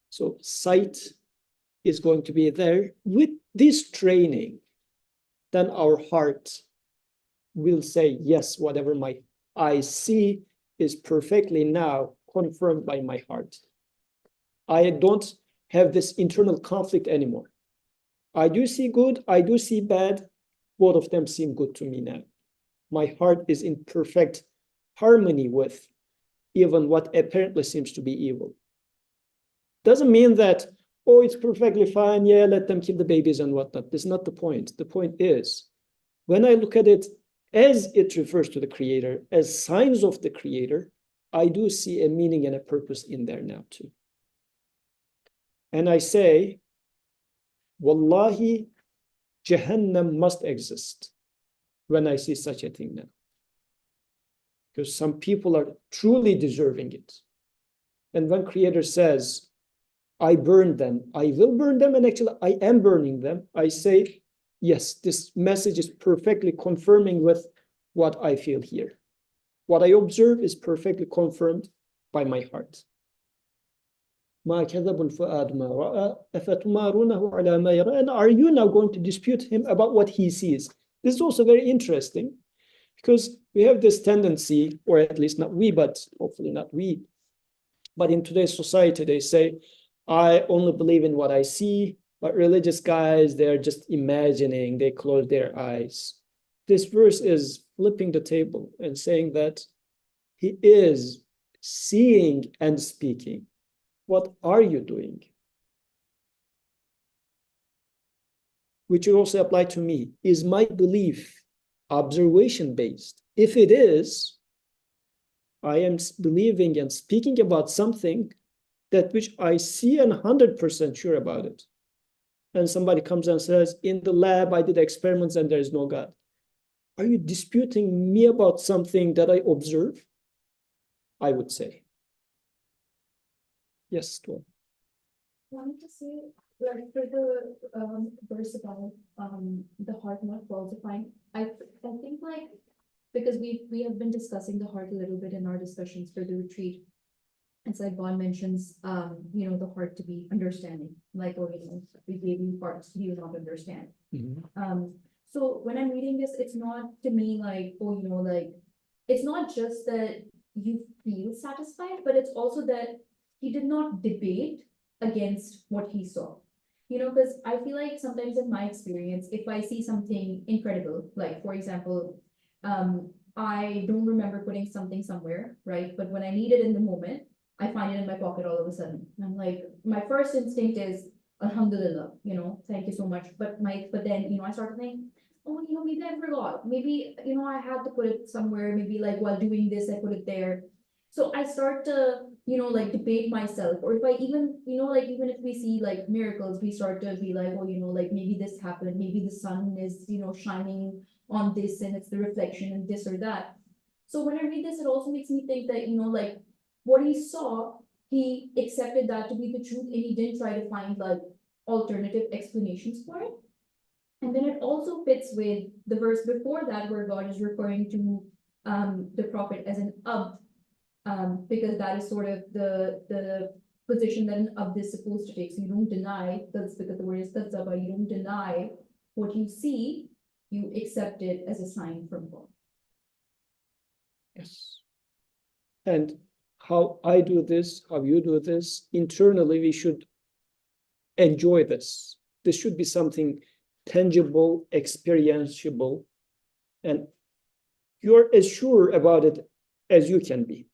[SPEAKER 2] So sight is going to be there. With this training, then our heart will say, yes, whatever my eyes see is perfectly now confirmed by my heart. I don't have this internal conflict anymore. I do see good, I do see bad. Both of them seem good to me now. My heart is in perfect harmony with even what apparently seems to be evil. Doesn't mean that, oh, it's perfectly fine, yeah, let them kill the babies and whatnot. This is not the point. The point is, when I look at it as it refers to the Creator, as signs of the Creator, I do see a meaning and a purpose in there now too. And I say, Wallahi, Jahannam must exist when I see such a thing now. Because some people are truly deserving it. And when Creator says, I burn them, I will burn them, and actually I am burning them, I say, yes, this message is perfectly confirming with what I feel here. What I observe is perfectly confirmed by my heart. And are you now going to dispute him about what he sees? This is also very interesting, because we have this tendency, or at least not we, but hopefully not we, but in today's society, they say, I only believe in what I see, but religious guys, they're just imagining, they close their eyes. This verse is flipping the table and saying that he is seeing and speaking. What are you doing? Which will also apply to me. Is my belief observation-based? If it is, I am believing and speaking about something that which I see and 100% sure about it. And somebody comes and says, in the lab, I did experiments and there is no God. Are you disputing me about something that I observe? I would say. Yes, Tuan.
[SPEAKER 5] I wanted to say, like, for the verse about the heart not falsifying, I think, like, because we have been discussing the heart a little bit in our discussions for the retreat.
[SPEAKER 7] it's like God mentions, the heart to be understanding, like, oh, we gave you hearts you not understand. So when I'm reading this, it's not to me like, oh, like, it's not just that you feel satisfied, but it's also that he did not debate against what he saw. Because I feel like sometimes in my experience, if I see something incredible, like for example, I don't remember putting something somewhere, right? But when I need it in the moment, I find it in my pocket all of a sudden. And I'm like, my first instinct is, Alhamdulillah, thank you so much. But then, I start to think, oh, maybe I forgot. Maybe, I had to put it somewhere. Maybe like while doing this, I put it there. So I start to, like debate myself. Or if I even, like even if we see like miracles, we start to be like, oh, like maybe this happened. Maybe the sun is, shining on this and it's the reflection and this or that. So when I read this, it also makes me think that, like what he saw, he accepted that to be the truth and he didn't try to find like alternative explanations for it. And then it also fits with the verse before that where God is referring to the prophet as an abd, because that is sort of the position that an abd is supposed to take. So you don't deny, that's because the word is kazzaba, you don't deny what you see, you accept it as a sign from God.
[SPEAKER 2] Yes. And how I do this, how you do this, internally we should enjoy this. This should be something tangible, experientiable, and you're as sure about it as you can be.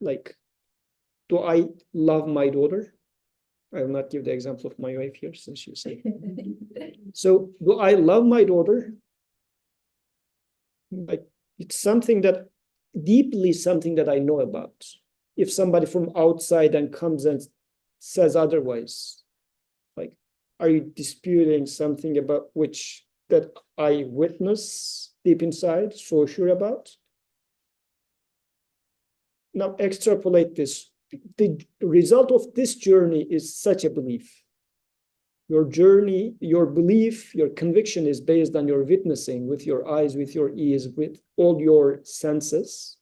[SPEAKER 2] Like, do I love my daughter? I will not give the example of my wife here since you say. So, do I love my daughter? Like, it's something that deeply something that I know about. If somebody from outside and comes and says otherwise, like, are you disputing something about which that I witness deep inside, so sure about? Now extrapolate this. The result of this journey is such a belief. Your journey, your belief, your conviction is based on your witnessing with your eyes, with your ears, with all your senses.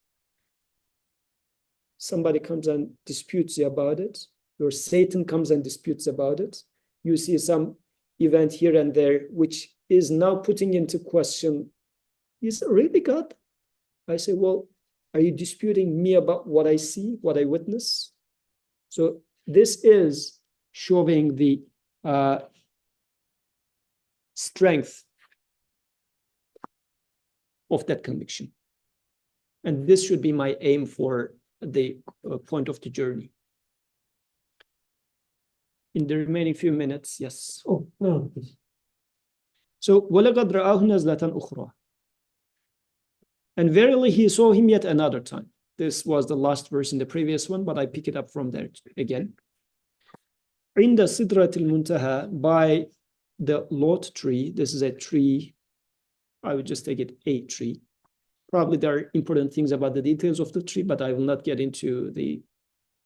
[SPEAKER 2] Somebody comes and disputes you about it. Your Satan comes and disputes about it. You see some event here and there, which is now putting into question, is it really God? I say, well, are you disputing me about what I see, what I witness? So this is showing the strength of that conviction. And this should be my aim for the point of the journey. In the remaining few minutes, yes.
[SPEAKER 3] Oh, no, please.
[SPEAKER 2] So, وَلَقَدْ رَآهُ نَزْلَةً أُخْرَى. And verily he saw him yet another time. This was the last verse in the previous one, but I pick it up from there again. عند سدرة المنتهى, by the Lot tree. This is a tree. I would just take it a tree. Probably there are important things about the details of the tree, but I will not get into the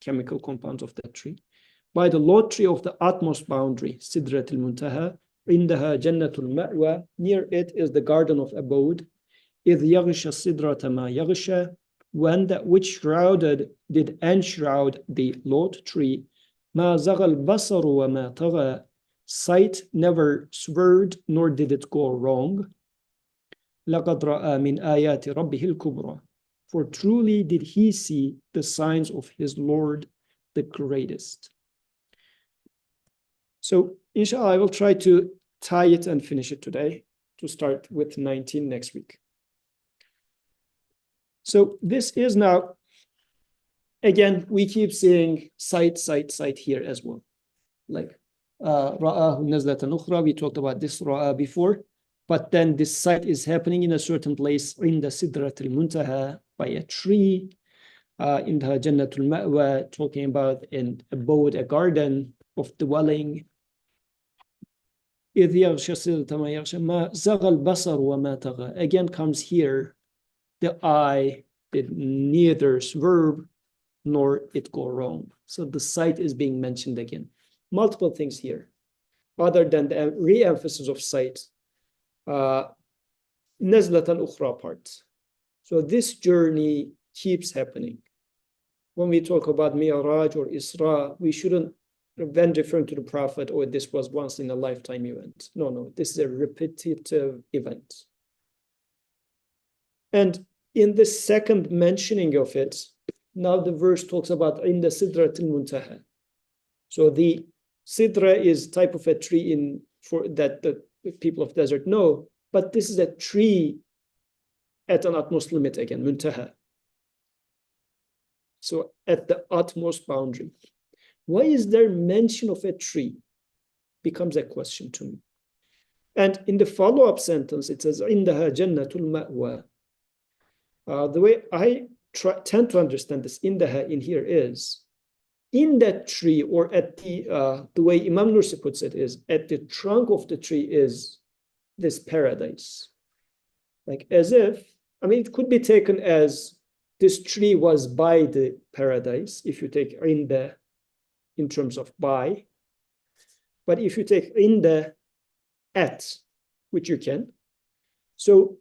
[SPEAKER 2] chemical compounds of that tree. By the Lot tree of the utmost boundary, Sidrat al-Muntaha, عندها جنة المأوى, near it is the garden of abode. إذ يغشى السدرة ما يغشى, when that which shrouded did enshroud the Lot tree. ما زغى البصر وما طغى, sight never swerved nor did it go wrong. لقد رأى من آيات ربه الكبرى, for truly did he see the signs of his Lord, the greatest. So, inshallah, I will try to tie it and finish it today, to start with 19 next week. So, this is now, again, we keep seeing sight here as well. Like, رآه نزلة أخرى, we talked about this رآ before, but then this sight is happening in a certain place, in the Sidrat al-Muntaha, by a tree, in the Jannatul Ma'wa, talking about an abode, a garden of dwelling. Again comes here, the eye did neither swerve nor it go wrong. So the sight is being mentioned again. Multiple things here, other than the re-emphasis of sight. Nazlat al-Ukhra part. So this journey keeps happening. when we talk about Mi'raj or Isra, we shouldn't then referring to the Prophet, or this was once in a lifetime event. No, this is a repetitive event. And in the second mentioning of it, now the verse talks about in the Sidratul Muntaha. So the Sidra is type of a tree for that the people of desert know, but this is a tree at an utmost limit again, Muntaha. So at the utmost boundary. Why is there mention of a tree? Becomes a question to me. And in the follow-up sentence, it says, Indaha Jannatul Ma'wa. The way I tend to understand this Indaha in here is, in that tree, or at the way Imam Nursi puts it is, at the trunk of the tree is this paradise. Like as if, I mean, it could be taken as this tree was by the paradise, if you take in terms of by. But if you take at, which you can, so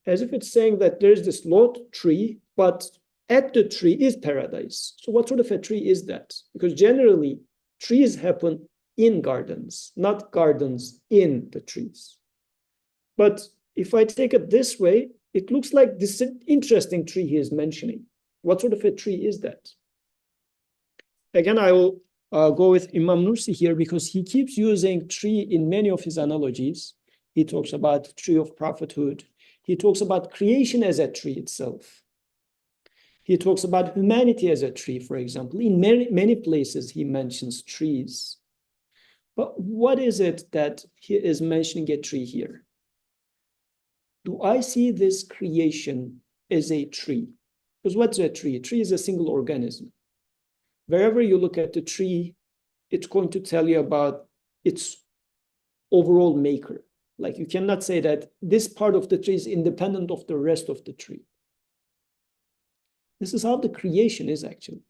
[SPEAKER 2] as if it's saying that there's this lot tree, but at the tree is paradise. So what sort of a tree is that? Because generally trees happen in gardens, not gardens in the trees. But if I take it this way, it looks like this is an interesting tree he is mentioning. What sort of a tree is that? Again, I will go with Imam Nursi here because he keeps using tree in many of his analogies. He talks about tree of prophethood. He talks about creation as a tree itself. He talks about humanity as a tree, for example. In many places, he mentions trees. But what is it that he is mentioning a tree here? Do I see this creation as a tree? Because what's a tree? A tree is a single organism. Wherever you look at the tree, it's going to tell you about its overall maker. Like you cannot say that this part of the tree is independent of the rest of the tree. This is how the creation is actually.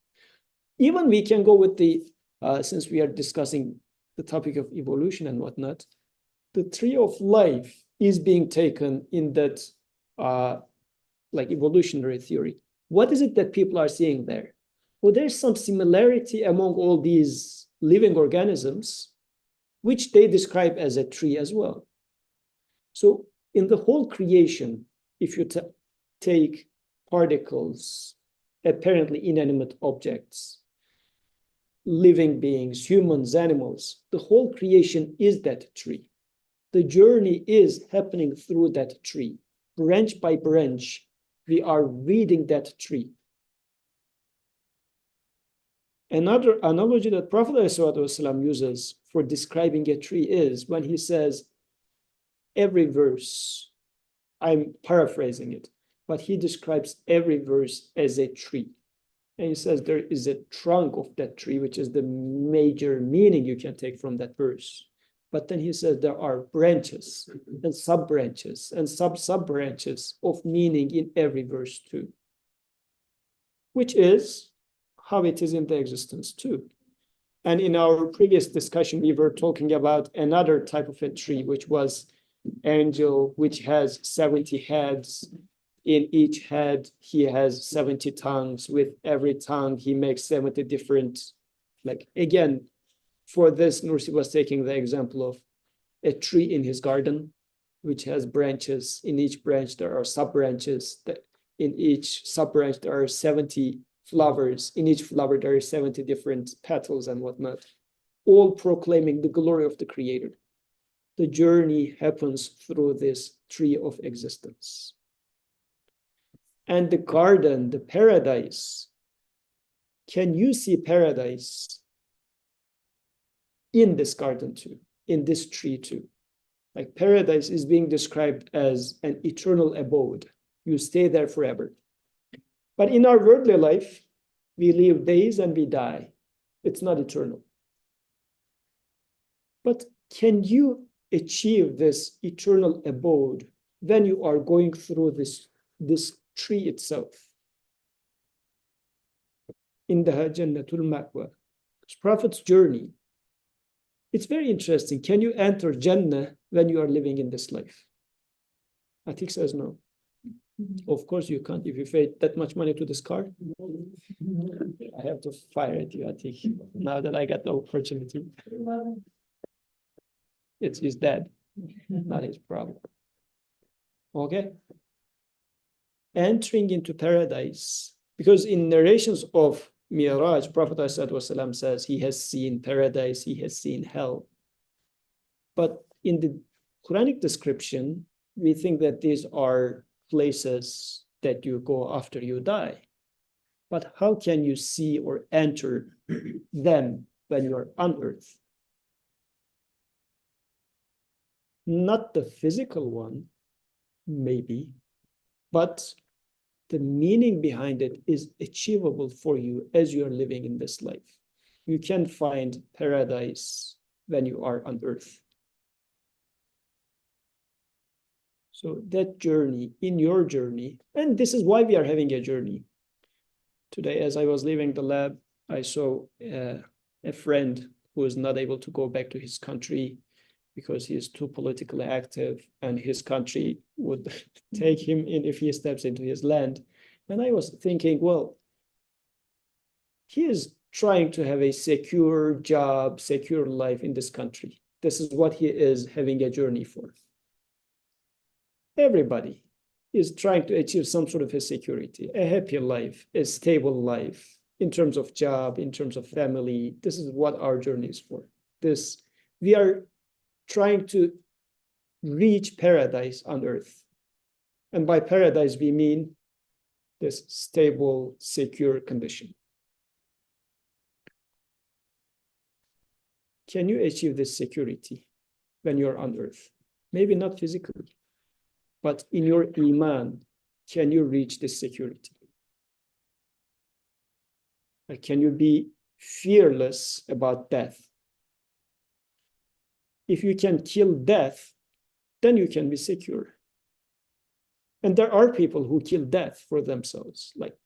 [SPEAKER 2] Even we can go with the, since we are discussing the topic of evolution and whatnot, the tree of life is being taken in that like evolutionary theory. What is it that people are seeing there? Well, there's some similarity among all these living organisms, which they describe as a tree as well. So in the whole creation, if you take particles, apparently inanimate objects, living beings, humans, animals, the whole creation is that tree. The journey is happening through that tree. Branch by branch, we are reading that tree. Another analogy that Prophet ﷺ uses for describing a tree is when he says, every verse, I'm paraphrasing it, but he describes every verse as a tree. And he says there is a trunk of that tree, which is the major meaning you can take from that verse. But then he says there are branches and sub-branches and sub-sub-branches of meaning in every verse too, which is how it is in the existence too. And in our previous discussion, we were talking about another type of a tree, which was angel, which has 70 heads. In each head, he has 70 tongues. With every tongue, he makes 70 different, like, again, for this, Nursi was taking the example of a tree in his garden, which has branches. In each branch, there are sub-branches. In each sub-branch, there are 70 flowers. In each flower, there are 70 different petals and whatnot, all proclaiming the glory of the Creator. The journey happens through this tree of existence. And the garden, the paradise, can you see paradise in this garden too, in this tree too? Like paradise is being described as an eternal abode. You stay there forever. But in our worldly life, we live days and we die. It's not eternal. But can you achieve this eternal abode when you are going through this tree itself? In the Jannatul Ma'wa, Prophet's journey. It's very interesting. Can you enter Jannah when you are living in this life? Atik says no. Of course you can't. If you pay that much money to this car, I have to fire at you, I think, now that I got the opportunity. It's his dad, not his problem. Okay? Entering into paradise, because in narrations of Miraj, Prophet ﷺ says he has seen paradise, he has seen hell. But in the Quranic description, we think that these are places that you go after you die. But how can you see or enter them when you are on earth? Not the physical one, maybe, but the meaning behind it is achievable for you as you are living in this life. You can find paradise when you are on earth. So that journey, in your journey, and this is why we are having a journey. Today, as I was leaving the lab, I saw a friend who is not able to go back to his country because he is too politically active and his country would take him in if he steps into his land. And I was thinking, well, he is trying to have a secure job, secure life in this country. This is what he is having a journey for. Everybody is trying to achieve some sort of a security, a happy life, a stable life in terms of job, in terms of family. This is what our journey is for. We are trying to reach paradise on earth. And by paradise, we mean this stable, secure condition. Can you achieve this security when you're on earth? Maybe not physically, but in your iman, can you reach this security? Like, can you be fearless about death? If you can kill death, then you can be secure. And there are people who kill death for themselves. Like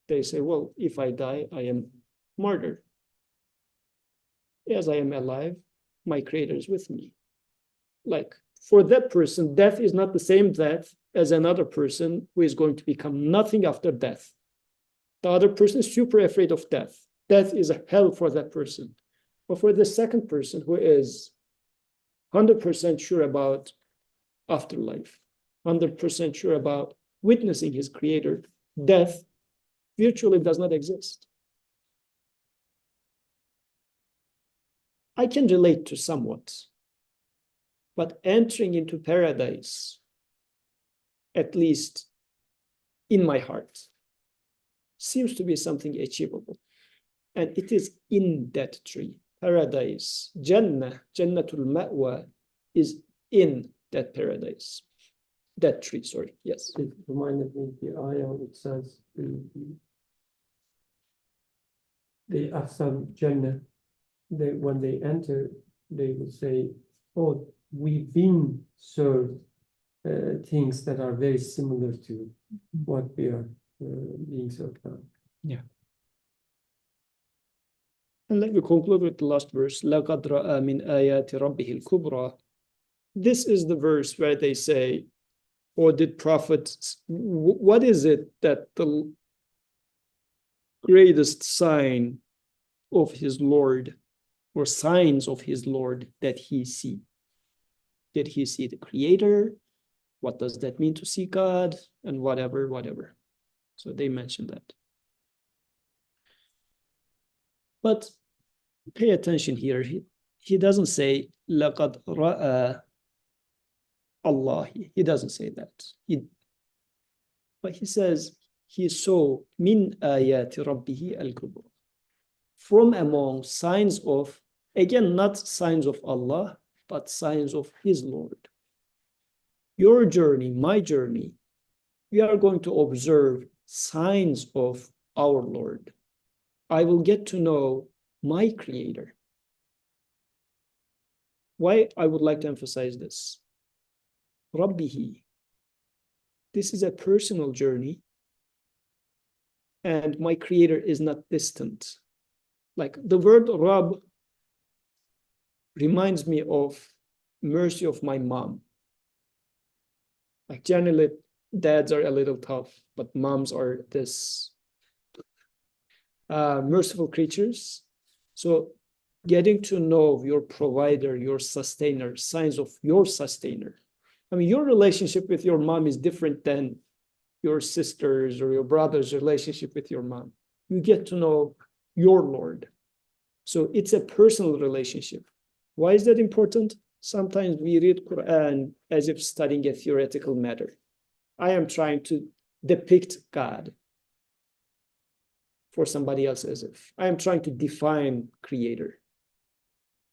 [SPEAKER 2] they say, well, if I die, I am martyred. As I am alive, my Creator is with me. Like for that person, death is not the same death as another person who is going to become nothing after death. The other person is super afraid of death. Death is a hell for that person. But for the second person who is 100% sure about afterlife, 100% sure about witnessing his Creator, death virtually does not exist. I can relate to somewhat, but entering into paradise, at least in my heart, seems to be something achievable. And it is in that tree, paradise, Jannah, Jannatul Ma'wa, is in that paradise. That tree, sorry, yes.
[SPEAKER 3] It reminded me of the ayah which says the Ahsab Jannah, when they enter, they will say, oh, we've been served things that are very similar to what we are being served now.
[SPEAKER 2] Yeah. And let me conclude with the last verse. لَقَدْ رَأَى مِنْ آيَاتِ رَبِّهِ الْكُبْرَى. This is the verse where they say, or did prophets, what is it that the greatest sign of his Lord or signs of his Lord that he see? Did he see the Creator? What does that mean to see God? And whatever. So they mentioned that. But pay attention here. He doesn't say لَقَدْ رَأَى Allah. He doesn't say that. But he says he saw min ayati rabbihi al-kubra. From among signs of, again, not signs of Allah, but signs of his Lord. Your journey, my journey, we are going to observe signs of our Lord. I will get to know my Creator. Why I would like to emphasize this? Rabbihi. This is a personal journey, and my Creator is not distant. Like the word Rabb reminds me of mercy of my mom. Like generally, dads are a little tough, but moms are this merciful creatures. So getting to know your provider, your sustainer, signs of your sustainer. I mean, your relationship with your mom is different than your sister's or your brother's relationship with your mom. You get to know your Lord. So it's a personal relationship. Why is that important? Sometimes we read Quran as if studying a theoretical matter. I am trying to depict God for somebody else as if. I am trying to define Creator.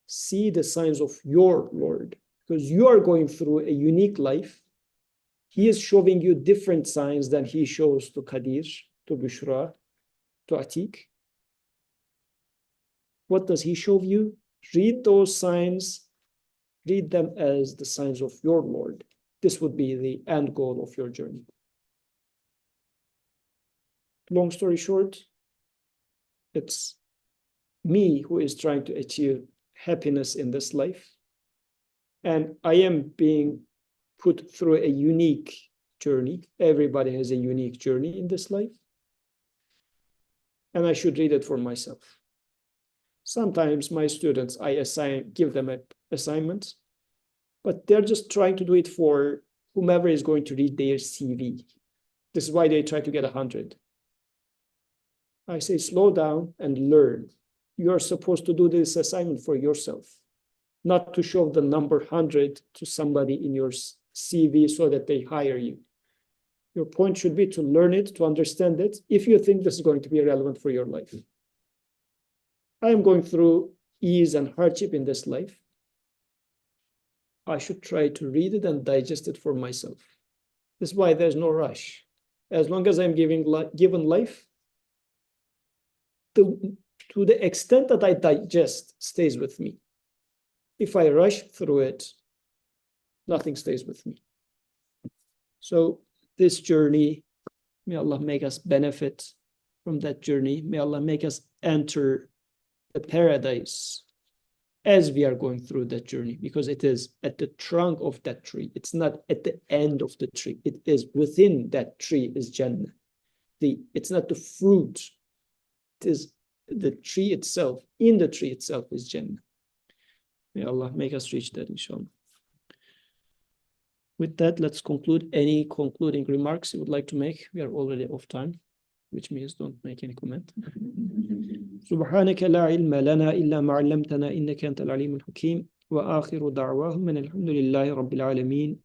[SPEAKER 2] See the signs of your Lord, because you are going through a unique life. He is showing you different signs than he shows to Qadir, to Bushra, to Atik. What does he show you? Read those signs, read them as the signs of your Lord. This would be the end goal of your journey. Long story short, it's me who is trying to achieve happiness in this life. And I am being put through a unique journey. Everybody has a unique journey in this life. And I should read it for myself. Sometimes my students, I give them assignments, but they're just trying to do it for whomever is going to read their CV. This is why they try to get 100. I say, slow down and learn. You're supposed to do this assignment for yourself, not to show the number 100 to somebody in your CV so that they hire you. Your point should be to learn it, to understand it, if you think this is going to be relevant for your life. I am going through ease and hardship in this life. I should try to read it and digest it for myself. This is why there's no rush. As long as I'm given life, to the extent that I digest stays with me. If I rush through it, nothing stays with me. So this journey, may Allah make us benefit from that journey. May Allah make us enter the paradise as we are going through that journey, because it is at the trunk of that tree. It's not at the end of the tree. It is within that tree is Jannah. It's not the fruit. It is the tree itself. In the tree itself is Jannah. May Allah make us reach that, inshallah. With that, let's conclude. Any concluding remarks you would like to make? We are already off time, which means don't make any comment. سبحانك لا علم لنا إلا ما علمتنا إنك أنت العليم الحكيم وآخر دعواهم من الحمد لله رب العالمين